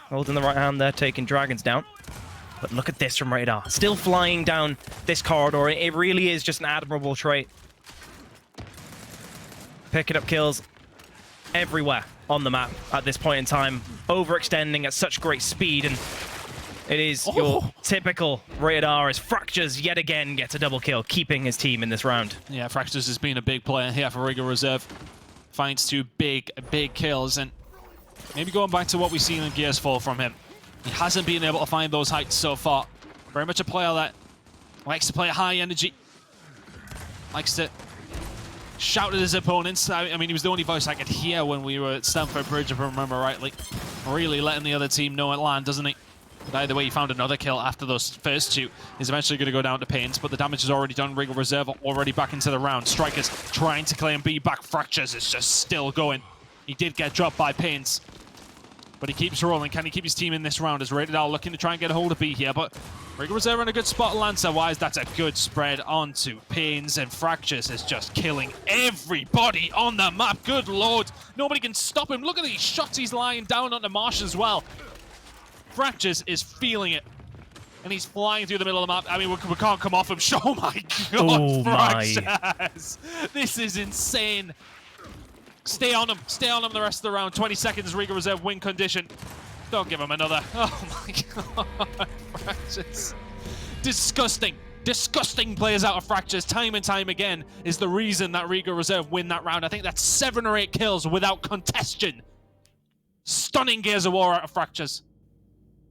Holding the right hand there, taking Dragons down. But look at this from Rated R. Still flying down this corridor. It really is just an admirable trait. Picking up kills everywhere on the map at this point in time. Overextending at such great speed, and it is your typical Rated R as Fractures yet again gets a double kill, keeping his team in this round. Yeah, Fractures has been a big player here for Regal Reserve. Finds 2 big kills, and maybe going back to what we've seen in Gears 4 from him. He hasn't been able to find those heights so far. Very much a player that likes to play high energy. Likes to shout at his opponents. I mean, he was the only voice I could hear when we were at Stamford Bridge, if I remember rightly. Really letting the other team know at land, doesn't he? But either way, he found another kill after those first 2. He's eventually going to go down to Pains, but the damage is already done. Regal Reserve already back into the round. Strikers trying to claim B back. Fractures is just still going. He did get dropped by Pains, but he keeps rolling. Can he keep his team in this round? As Rated R looking to try and get a hold of B here, but Regal Reserve in a good spot. Lancer-wise, that's a good spread onto Pains, and Fractures is just killing everybody on the map. Good lord, nobody can stop him. Look at these shots he's lying down on the marsh as well. Fractures is feeling it, and he's flying through the middle of the map. I mean, we can't come off him. Oh my god, Fractures! This is insane. Stay on him the rest of the round. 20 seconds, Regal Reserve win condition. Don't give him another. Oh my god, Fractures. Disgusting plays out of Fractures time and time again is the reason that Regal Reserve win that round. I think that's 7 or 8 kills without contestation. Stunning Gears of War out of Fractures.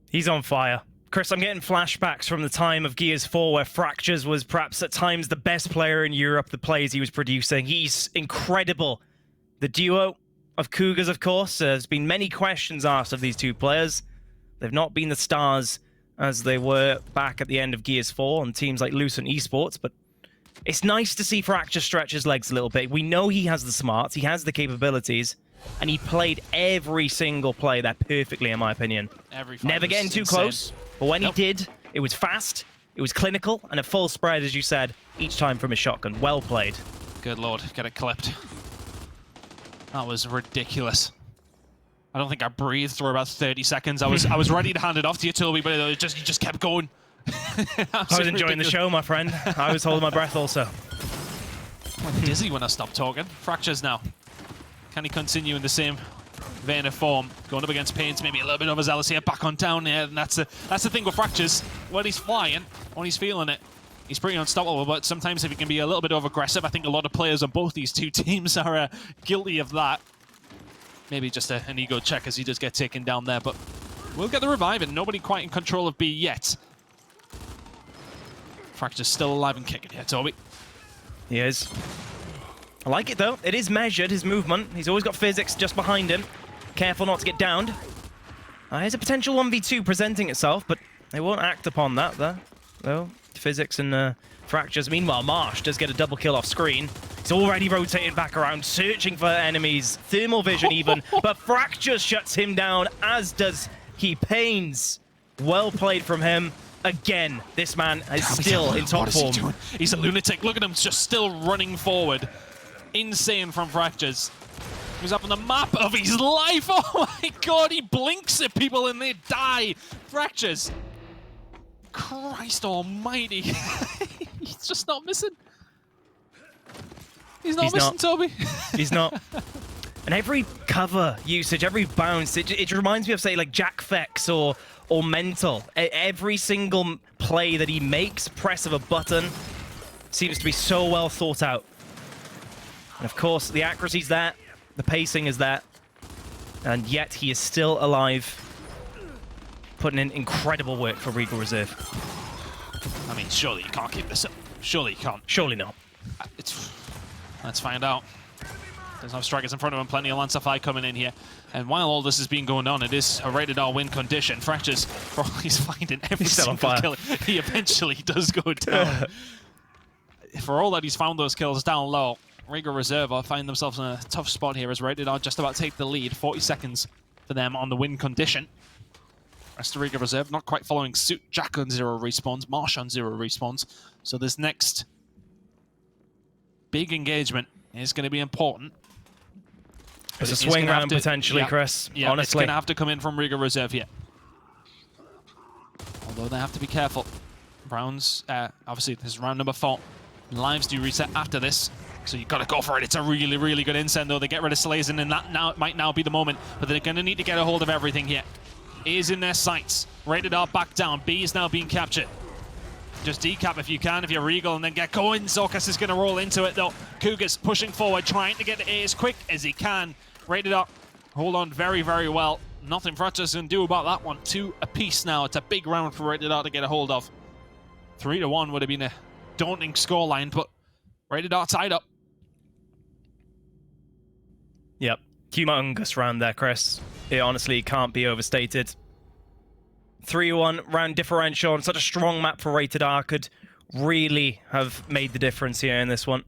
He's on fire. Chris, I'm getting flashbacks from the time of Gears 4 where Fractures was perhaps at times the best player in Europe, the plays he was producing. He's incredible. The duo of Cougars, of course, there's been many questions asked of these 2 players. They've not been the stars as they were back at the end of Gears 4 on teams like Lucent Esports, but it's nice to see Fracture stretch his legs a little bit. We know he has the smarts, he has the capabilities, and he played every single play there perfectly, in my opinion. Never getting too close, but when he did, it was fast, it was clinical, and a full spread, as you said, each time from his shotgun. Well played. Good lord, get it clipped. That was ridiculous. I don't think I breathed for about 30 seconds. I was ready to hand it off to you, Toby, but he just kept going. I was enjoying the show, my friend. I was holding my breath also. I went dizzy when I stopped talking. Fractures now. Can he continue in the same vein of form? Going up against Pains, maybe a little bit overzealous here. Back on down here, and that's the thing with Fractures. When he's flying, when he's feeling it, he's pretty unstoppable, but sometimes if he can be a little bit over-aggressive, I think a lot of players on both these 2 teams are guilty of that. Maybe just an ego check as he does get taken down there, but we'll get the revive, and nobody quite in control of B yet. Fracture's still alive and kicking here, Toby. He is. I like it though. It is measured, his movement. He's always got physics just behind him. Careful not to get downed. Here's a potential 1v2 presenting itself, but they won't act upon that though. Physics and fractures. Meanwhile, Marsh does get a double kill off screen. He's already rotating back around, searching for enemies. Thermal vision even, but Fractures shuts him down, as does he Pains. Well played from him. Again, this man is still in top form. He doing? He's a lunatic. Look at him, just still running forward. Insane from Fractures. He's up on the map of his life. Oh my god, he blinks at people and they die. Fractures. Christ almighty. He's just not missing. He's not missing, Toby. He's not. And every cover usage, every bounce, it reminds me of, say, like Jack Fex or Mental. Every single play that he makes, press of a button, seems to be so well thought out. And of course, the accuracy's there, the pacing is there, and yet he is still alive, putting in incredible work for Regal Reserve. I mean, surely you can't keep this up. Surely you can't. Surely not. Let's find out. There's no strikers in front of him, plenty of Lancify coming in here. And while all this is being going on, it is a rated R win condition. Fractures, for all he's finding every single kill, he eventually does go down. For all that he's found those kills down low, Regal Reserve find themselves in a tough spot here as rated R just about take the lead. 40 seconds for them on the win condition. Rest of Regal Reserve not quite following suit. Jack on 0 respawns, Marsh on 0 respawns. So this next big engagement is going to be important. There's a swing round potentially, Chris. Yeah, honestly. It's going to have to come in from Regal Reserve here. Although they have to be careful. Browns, obviously, this is round number 4. Lives do reset after this, so you've got to go for it. It's a really, really good incend, though. They get rid of Slazin, and that now might now be the moment, but they're going to need to get a hold of everything here. A is in their sights. Rated R back down. B is now being captured. Just decap if you can, if you're Regal, and then get going. Zokas is going to roll into it, though. Cougars pushing forward, trying to get the A as quick as he can. Rated up. Hold on very, very well. Nothing Fractures can do about that one. 2 apiece now. It's a big round for Rated R to get a hold of. 3-1 would have been a daunting scoreline, but Rated R tied up. Yep. Humongous round there, Chris. It honestly can't be overstated. 3-1 round differential on such a strong map for Rated R could really have made the difference here in this one.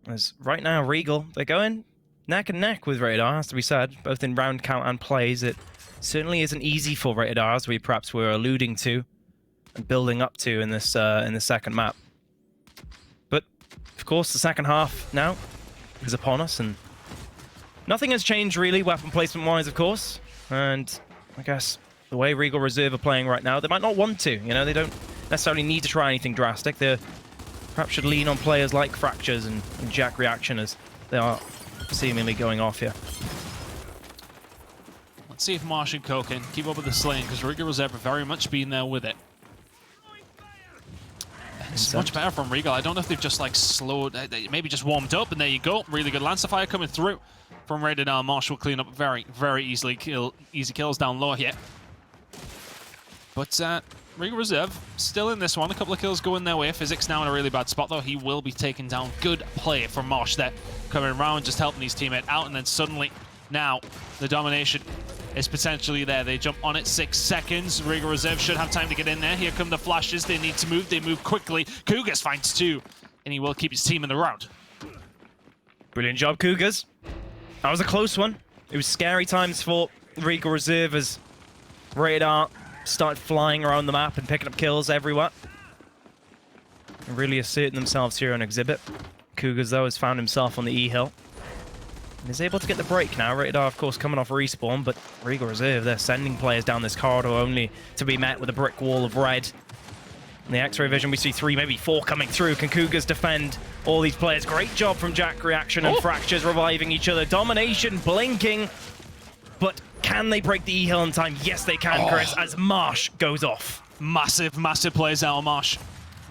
As right now, Regal, they're going neck and neck with Rated R, has to be said, both in round count and plays. It certainly isn't easy for Rated R, as we perhaps were alluding to and building up to in this second map. But of course, the second half now is upon us, and nothing has changed really, weapon placement-wise, of course. And I guess the way Regal Reserve are playing right now, they might not want to. You know, they don't necessarily need to try anything drastic. They perhaps should lean on players like Fractures and Jack Reaction as they are seemingly going off here. Let's see if Marsh and Co can keep up with the slaying, because Regal Reserve have very much been there with it. It's much better from Regal. I don't know if they've just like slowed, maybe just warmed up, and there you go. Really good Lancifire coming through from Rated R. Marsh will clean up very, very easily. Easy kills down low here. But Regal Reserve still in this one. A couple of kills going their way. Physics now in a really bad spot, though. He will be taken down. Good play from Marsh there. Coming around, just helping his teammate out, and then suddenly, now, the domination is potentially there. They jump on it, 6 seconds. Regal Reserve should have time to get in there. Here come the flashes. They need to move. They move quickly. Cougars finds 2, and he will keep his team in the round. Brilliant job, Cougars. That was a close one. It was scary times for Regal Reserve as Rated R started flying around the map and picking up kills everywhere. And really asserting themselves here on Exhibit. Cougars, though, has found himself on the E-Hill. And is able to get the break now. Rated R, of course, coming off respawn, but Regal Reserve, they're sending players down this corridor only to be met with a brick wall of red. In the X-ray vision, we see 3, maybe 4 coming through. Can Cougars defend all these players? Great job from Jack Reaction and Fractures reviving each other. Domination blinking, but can they break the E-Hill in time? Yes, they can, Chris, as Marsh goes off. Massive, massive plays out of Marsh.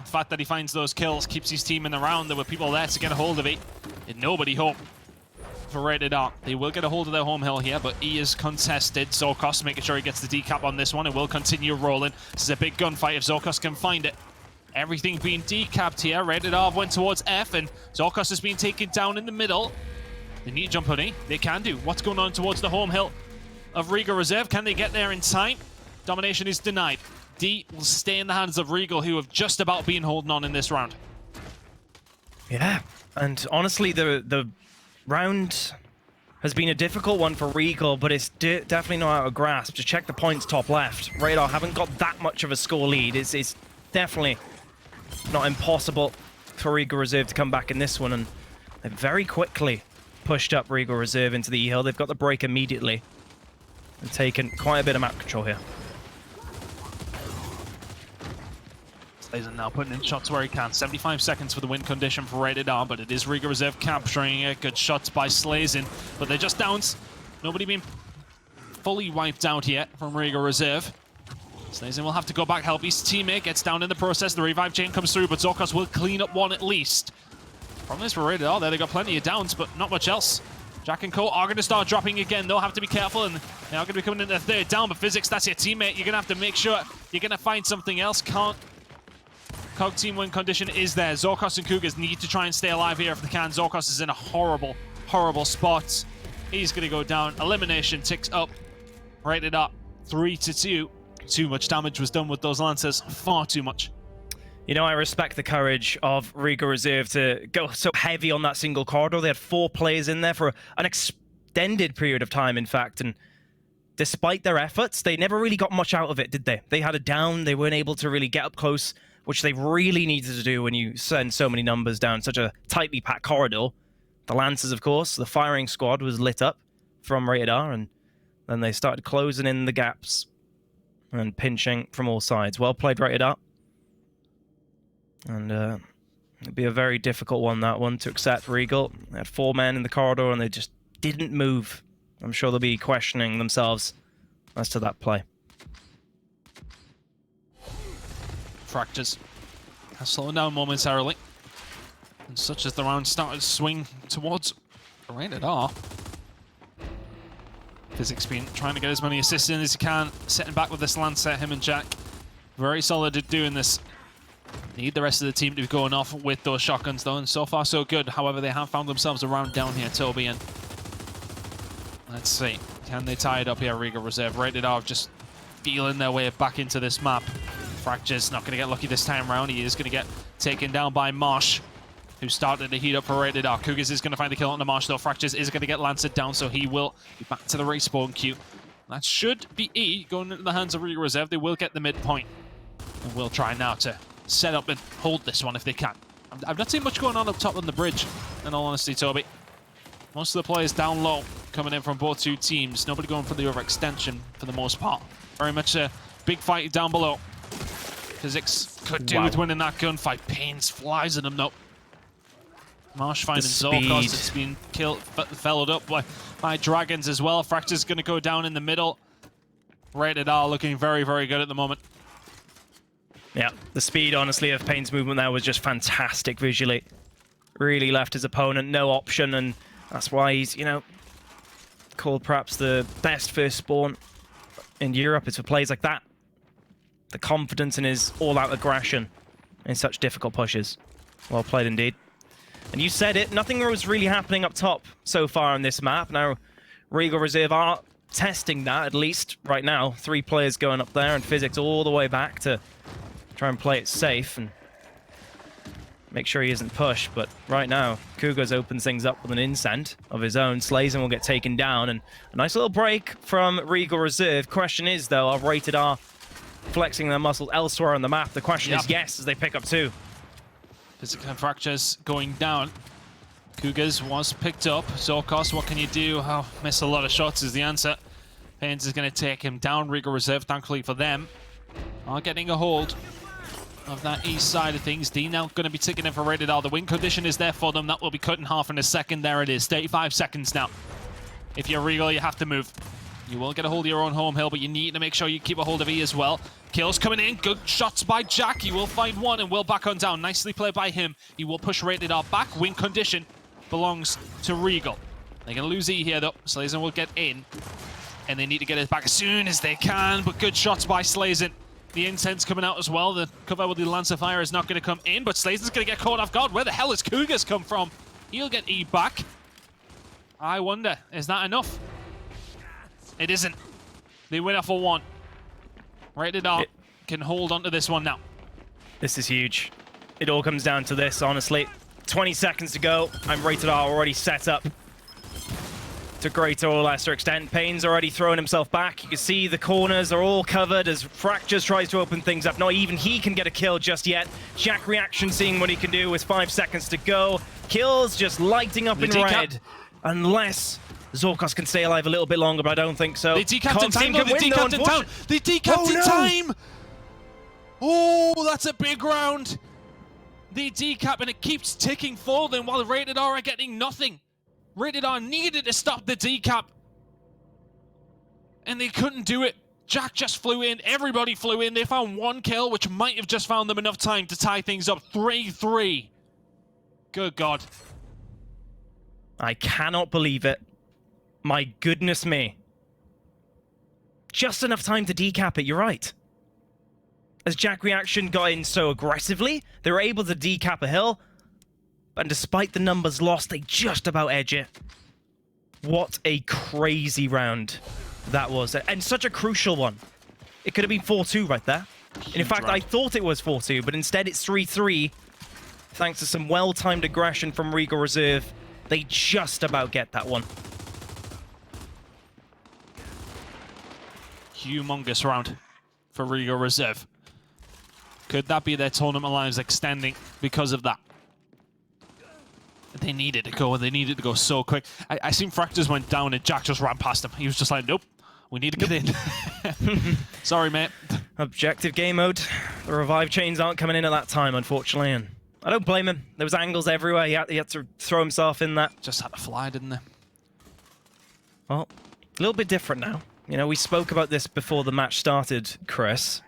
The fact that he finds those kills keeps his team in the round. There were people there to get a hold of it. And nobody hope for Rated R. They will get a hold of their home hill here, but E is contested. Zokos making sure he gets the decap on this one. It will continue rolling. This is a big gunfight if Zokos can find it. Everything being decapped here. Rated R went towards F, and Zorkos has been taken down in the middle. They need to jump on E. They can do. What's going on towards the home hill of Regal Reserve? Can they get there in time? Domination is denied. D will stay in the hands of Regal, who have just about been holding on in this round. Yeah, and honestly, the round has been a difficult one for Regal, but it's definitely not out of grasp. Just check the points top left. Radar haven't got that much of a score lead. It's definitely not impossible for Regal Reserve to come back in this one, and they very quickly pushed up Regal Reserve into the E-Hill. They've got the break immediately and taken quite a bit of map control here. Slazen now putting in shots where he can. 75 seconds for the win condition for Rated R, but it is Regal Reserve capturing it. Good shots by Slazen, but they're just downs. Nobody being fully wiped out yet from Regal Reserve. Slazen will have to go back, help his teammate. Gets down in the process. The revive chain comes through, but Zorkos will clean up one at least. Problem is for Rated R, they got plenty of downs, but not much else. Jack and Co are going to start dropping again. They'll have to be careful, and they are going to be coming in the third down. But Physics, that's your teammate. You're going to have to make sure you're going to find something else. Cog team win condition is there. Zorkos and Cougars need to try and stay alive here if they can. Zorkos is in a horrible, horrible spot. He's going to go down. Elimination ticks up. Rated up 3-2. Too much damage was done with those Lancers. Far too much. You know, I respect the courage of Regal Reserve to go so heavy on that single corridor. They had 4 players in there for an extended period of time, in fact, and despite their efforts, they never really got much out of it, did they? They had a down. They weren't able to really get up close, which they really needed to do when you send so many numbers down such a tightly packed corridor. The Lancers, of course, the firing squad was lit up from Rated R, and then they started closing in the gaps and pinching from all sides. Well played, Rated R. And it'd be a very difficult one, that one, to accept. Regal. They had 4 men in the corridor, and they just didn't move. I'm sure they'll be questioning themselves as to that play. Fractures has slowed down momentarily, and such as the round started to swing towards Rated R. Physics been trying to get as many assists in as he can, setting back with this Lancer, him and Jack. Very solid at doing this. Need the rest of the team to be going off with those shotguns though, and so far so good. However, they have found themselves a round down here, Toby, and let's see. Can they tie it up here, Regal Reserve? Rated R just feeling their way back into this map. Fracture's not going to get lucky this time around. He is going to get taken down by Marsh, who started to heat up for Rated R. Cougars is going to find a kill on the Marsh, though. Fractures is going to get Lanced down, so he will be back to the respawn queue. That should be E going into the hands of Regal Reserve. They will get the midpoint, and will try now to set up and hold this one if they can. I've not seen much going on up top on the bridge, in all honesty, Toby. Most of the players down low coming in from both 2 teams. Nobody going for the overextension for the most part. Very much a big fight down below. Physics could do with winning that gunfight. Pains flies at him though. Marsh finding Zorkos. It's been killed, followed up by Dragons as well. Fracture's going to go down in the middle. Rated R looking very, very good at the moment. Yeah, the speed, honestly, of Payne's movement there was just fantastic visually. Really left his opponent no option, and that's why he's, you know, called perhaps the best first spawn in Europe. It's for plays like that. The confidence in his all-out aggression in such difficult pushes. Well played indeed. And you said it, nothing was really happening up top so far on this map. Now, Regal Reserve are testing that, at least right now. 3 players going up there, and Physics all the way back to try and play it safe and make sure he isn't pushed. But right now, Cougars opens things up with an incent of his own. Slazen will get taken down, and a nice little break from Regal Reserve. Question is, though, are Rated R flexing their muscles elsewhere on the map? The question is yes, as they pick up 2. Physical and Fractures going down. Cougars was picked up. Zorkos, what can you do? Oh, miss a lot of shots is the answer. Pains is going to take him down. Regal Reserve, thankfully for them, are getting a hold of that east side of things. D now going to be ticking in for Rated R. The win condition is there for them. That will be cut in half in a second. There it is. 35 seconds now. If you're Regal, you have to move. You will get a hold of your own home hill, but you need to make sure you keep a hold of E as well. Kills coming in. Good shots by Jack. He will find one and will back on down. Nicely played by him. He will push Rated R back. Win condition belongs to Regal. They're going to lose E here, though. Slazen will get in, and they need to get it back as soon as they can, but good shots by Slazen. The incense coming out as well. The cover with the Lancer Fire is not going to come in, but Slazen's going to get caught off guard. Where the hell has Cougars come from? He'll get E back. I wonder, is that enough? It isn't. They win for 1. Rated R can hold on to this one now. This is huge. It all comes down to this, honestly. 20 seconds to go. I'm Rated R already set up to greater or lesser extent. Payne's already throwing himself back. You can see the corners are all covered as Fractures tries to open things up. Not even he can get a kill just yet. Jack Reaction seeing what he can do with 5 seconds to go. Kills just lighting up in red. Unless Zorkos can stay alive a little bit longer, but I don't think so. They decapped in time, though. They decapped in time. They decapped in time. Oh, that's a big round. They decap and it keeps ticking forward while Rated R are getting nothing. Rated R needed to stop the decap. And they couldn't do it. Jack just flew in. Everybody flew in. They found 1 kill, which might have just found them enough time to tie things up 3-3. Good God. I cannot believe it. My goodness me. Just enough time to decap it, you're right. As Jack Reaction got in so aggressively, they were able to decap a hill. And despite the numbers lost, they just about edge it. What a crazy round that was. And such a crucial one. It could have been 4-2 right there. And in fact, I thought it was 4-2, but instead it's 3-3. Thanks to some well-timed aggression from Regal Reserve, they just about get that one. Humongous round for Regal Reserve. Could that be their tournament lives extending because of that? They needed to go, and they needed to go so quick. I seen Fractures went down, and Jack just ran past him. He was just like, nope, we need to get in. Sorry, mate. Objective game mode. The revive chains aren't coming in at that time, unfortunately, and I don't blame him. There was angles everywhere. He had to throw himself in that. Just had to fly, didn't they? Well, a little bit different now. You know, we spoke about this before the match started, Chris.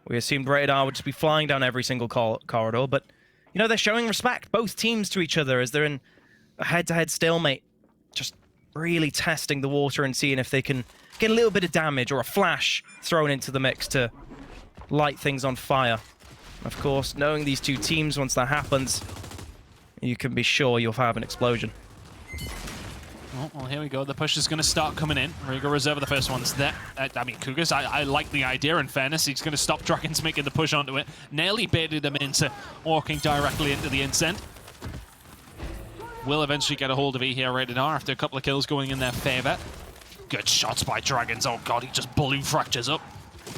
We assumed Rated R would just be flying down every single corridor, but, you know, they're showing respect, both teams to each other, as they're in a head-to-head stalemate. Just really testing the water and seeing if they can get a little bit of damage or a flash thrown into the mix to light things on fire. Of course, knowing these two teams, once that happens, you can be sure you'll have an explosion. Oh, well, here we go. The push is going to start coming in. Regal Reserve are the first ones there. I mean, Cougars, I like the idea, in fairness. He's going to stop Dragons making the push onto it. Nearly baited them into walking directly into the incent. Will eventually get a hold of E here, Rated R, after a couple of kills going in their favor. Good shots by Dragons. Oh, God, he just blew Fractures up.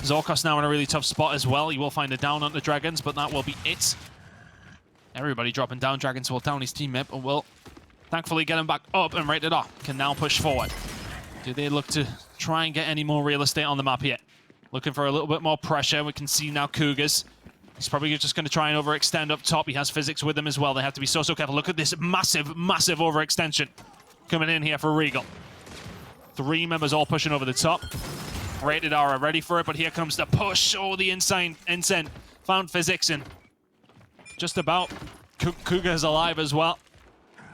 Zorkos now in a really tough spot as well. He will find a down on the Dragons, but that will be it. Everybody dropping down. Dragons will down his teammate, but will thankfully get him back up, and Rated R can now push forward. Do they look to try and get any more real estate on the map here? Looking for a little bit more pressure. We can see now Cougars. He's probably just going to try and overextend up top. He has physics with him as well. They have to be so careful. Look at this massive, massive overextension coming in here for Regal. 3 members all pushing over the top. Rated R are ready for it, but here comes the push. Oh, the insane found physics and just about Cougars alive as well.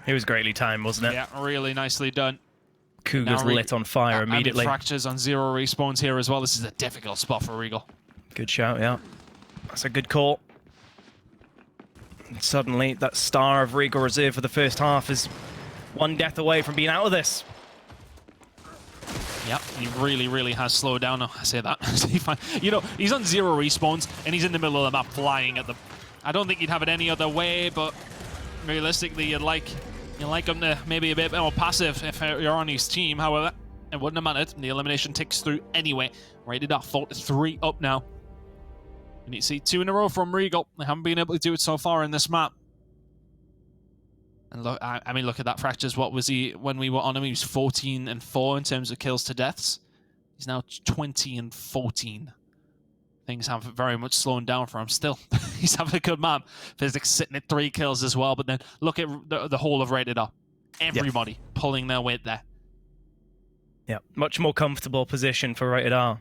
It was greatly timed, wasn't it? Yeah, really nicely done. Cougars lit on fire immediately. Fractures on 0 respawns here as well. This is a difficult spot for Regal. Good shout, yeah. That's a good call. And suddenly, that star of Regal Reserve for the first half is 1 death away from being out of this. Yep, he really, really has slowed down. I say that. You know, he's on 0 respawns, and he's in the middle of the map flying at them. I don't think you'd have it any other way, but realistically, you'd like him to maybe a bit more passive if you're on his team. However, it wouldn't have mattered. The elimination ticks through anyway. Rated R 4-3 up now. And you see 2 in a row from Regal. They haven't been able to do it so far in this map. And look, I mean, look at that. Fractures. What was he when we were on him? He was 14-4 in terms of kills to deaths. He's now 20-14. Things have very much slowed down for him still. He's having a good map. Physics sitting at 3 kills as well. But then look at the whole of Rated R. Everybody pulling their weight there. Yeah, much more comfortable position for Rated R.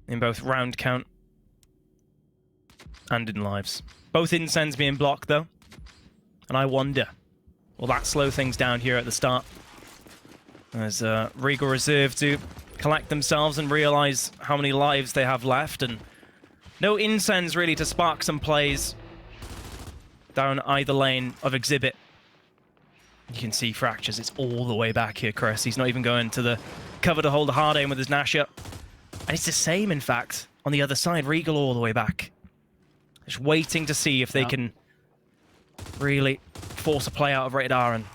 In both round count and in lives. Both incens being blocked though. And I wonder, will that slow things down here at the start? As Regal Reserve do collect themselves and realize how many lives they have left, and no incense really to spark some plays down either lane of Exhibit. You can see Fractures, it's all the way back here, Chris. He's not even going to the cover to hold a hard aim with his Nashia. And it's the same, in fact, on the other side. Regal all the way back. Just waiting to see if they can really force a play out of Rated R and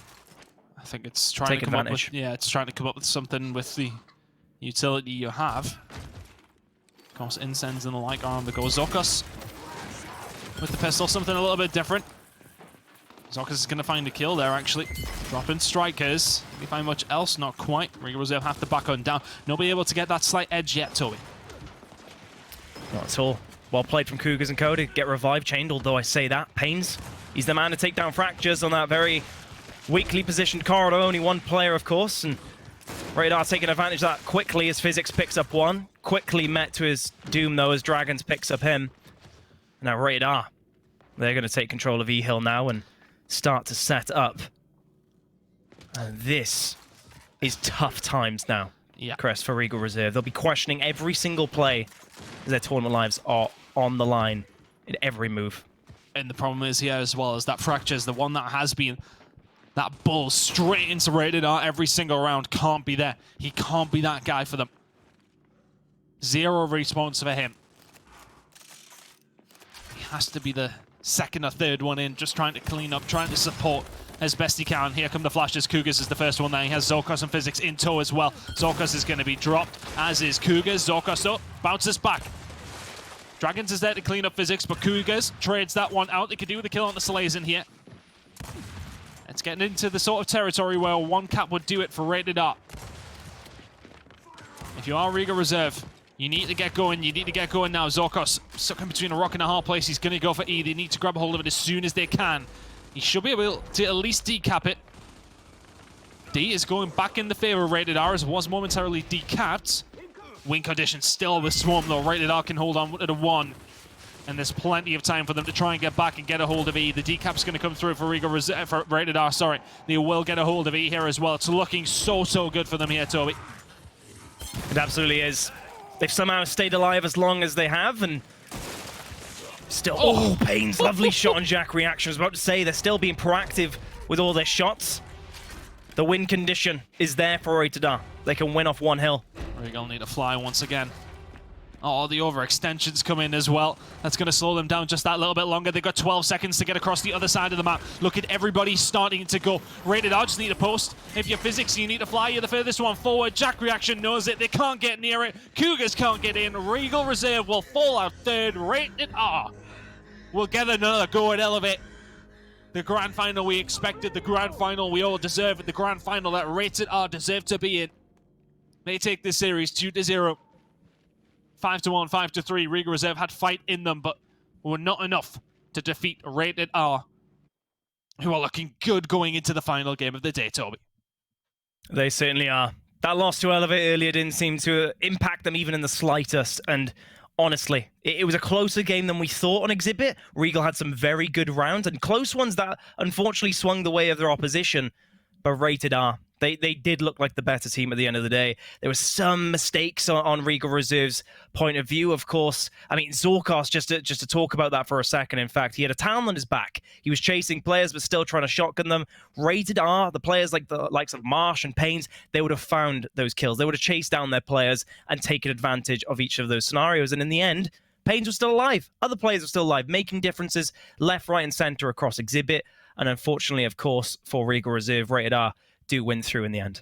I think it's trying to come up with, it's trying to come up with something with the utility you have. Of course, Incense and the like are on the go. Zokos with the pistol, something a little bit different. Zokos is going to find a kill there, actually. Dropping strikers. Can we find much else? Not quite. Regal Reserve have to back on down. Nobody able to get that slight edge yet, Toby. Not at all. Well played from Cougars and Co to get revived chained, although I say that. Pains, he's the man to take down Fractures on that very weakly positioned corridor. Only one player, of course, and Radar taking advantage of that quickly as Physics picks up one. Quickly met to his doom, though, as Dragons picks up him. Now Radar, they're going to take control of E-Hill now and start to set up. And this is tough times now, Chris, for Regal Reserve. They'll be questioning every single play as their tournament lives are on the line in every move. And the problem is here as well is that Fractures, the one that has been that bull straight into Rated R every single round, can't be there. He can't be that guy for them. 0 respawns for him. He has to be the second or third one in, just trying to clean up, trying to support as best he can. Here come the flashes. Cougars is the first one there. He has Zokos and Physics in tow as well. Zokos is going to be dropped, as is Cougars. Zokos up, bounces back. Dragons is there to clean up Physics, but Cougars trades that one out. They could do with a kill on the Slayers in here. It's getting into the sort of territory where one cap would do it for Rated R. If you are Regal Reserve, you need to get going. You need to get going now. Zokos stuck in between a rock and a hard place. He's going to go for E. They need to grab a hold of it as soon as they can. He should be able to at least decap it. D is going back in the favor of Rated R, as was momentarily decapped. Win condition still with Swarm, though. Rated R can hold on to the 1. And there's plenty of time for them to try and get back and get a hold of E. The decap's going to come through for Regal Reserve, for Rated R, sorry. They will get a hold of E here as well. It's looking so good for them here, Toby. It absolutely is. They've somehow stayed alive as long as they have, and still, Payne's lovely shot on Jack reaction. I was about to say, they're still being proactive with all their shots. The win condition is there for Rated R. They can win off one hill. Regal need to fly once again. Oh, the overextensions come in as well. That's going to slow them down just that little bit longer. They've got 12 seconds to get across the other side of the map. Look at everybody starting to go. Rated R just need to post. If you're Physics, you need to fly. You're the furthest one forward. Jack Reaction knows it. They can't get near it. Cougars can't get in. Regal Reserve will fall out third. Rated R will get another go at Elevate. The grand final we expected. The grand final we all deserve. The grand final that Rated R deserved to be in. They take this series 2-0. 5-1, 5-3. Regal Reserve had fight in them, but were not enough to defeat Rated R, who are looking good going into the final game of the day, Toby. They certainly are. That loss to Elevate earlier didn't seem to impact them even in the slightest, and honestly, it was a closer game than we thought on Exhibit. Regal had some very good rounds, and close ones that unfortunately swung the way of their opposition, but Rated R, They did look like the better team at the end of the day. There were some mistakes on Regal Reserve's point of view, of course. I mean, Zorkos, just to talk about that for a second, in fact, he had a Talon on his back. He was chasing players, but still trying to shotgun them. Rated R, the players like the likes of Marsh and Paynes, they would have found those kills. They would have chased down their players and taken advantage of each of those scenarios. And in the end, Paynes was still alive. Other players were still alive, making differences left, right, and center across Exhibit. And unfortunately, of course, for Regal Reserve, Rated R do win through in the end.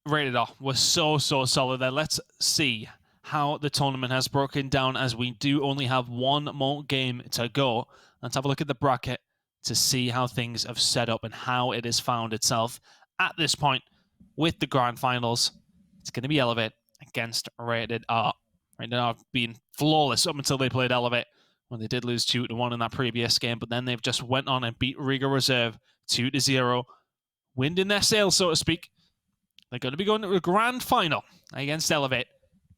Rated R was so solid there. Let's see how the tournament has broken down, as we do only have one more game to go. Let's have a look at the bracket to see how things have set up and how it has found itself at this point with the grand finals. It's going to be Elevate against Rated R. Rated R being flawless up until they played Elevate, when they did lose 2-1 in that previous game, but then they've just went on and beat Regal Reserve 2-0. Wind in their sails, so to speak. They're going to be going to a grand final against Elevate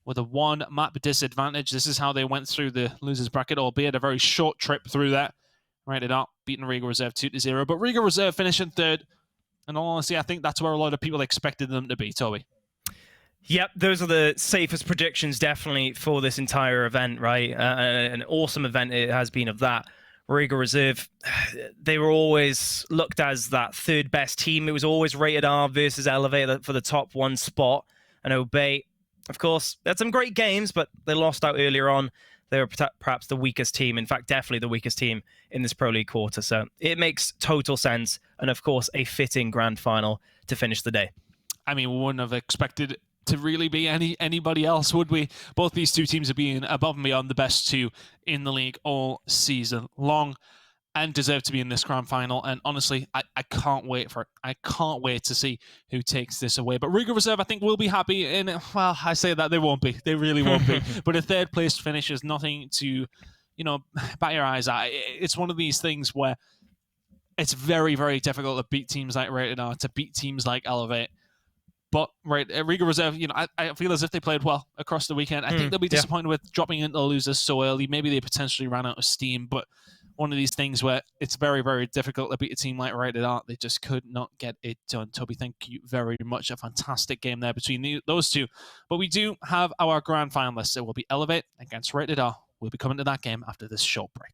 with a 1-map disadvantage. This is how they went through the losers bracket, albeit a very short trip through that. Rated R beating Regal Reserve 2-0, but Regal Reserve finishing third. And honestly, I think that's where a lot of people expected them to be, Toby. Yep, those are the safest predictions definitely for this entire event, right? An awesome event it has been of that. Regal Reserve, they were always looked as that third best team. It was always rated R versus Elevate for the top one spot. And Obey, of course, they had some great games, but they lost out earlier on. They were perhaps the weakest team. In fact, definitely the weakest team in this Pro League quarter. So it makes total sense. And of course, a fitting grand final to finish the day. I mean, we wouldn't have expected to really be anybody else, would we? Both these two teams are being above and beyond the best two in the league all season long and deserve to be in this grand final. And honestly, I can't wait for it. I can't wait to see who takes this away. But Regal Reserve, I think, will be happy. And, well, I say that they won't be. They really won't be. But a third place finish is nothing to, bat your eyes at. It's one of these things where it's very, very difficult to beat teams like Rated R, to beat teams like Elevate. But Regal Reserve, I feel as if they played well across the weekend. I think they'll be disappointed with dropping into the losers so early. Maybe they potentially ran out of steam, but one of these things where it's very, very difficult to beat a team like Rated R. They just could not get it done. Toby, thank you very much. A fantastic game there between those two. But we do have our grand finalists. It will be Elevate against Rated R. We'll be coming to that game after this short break.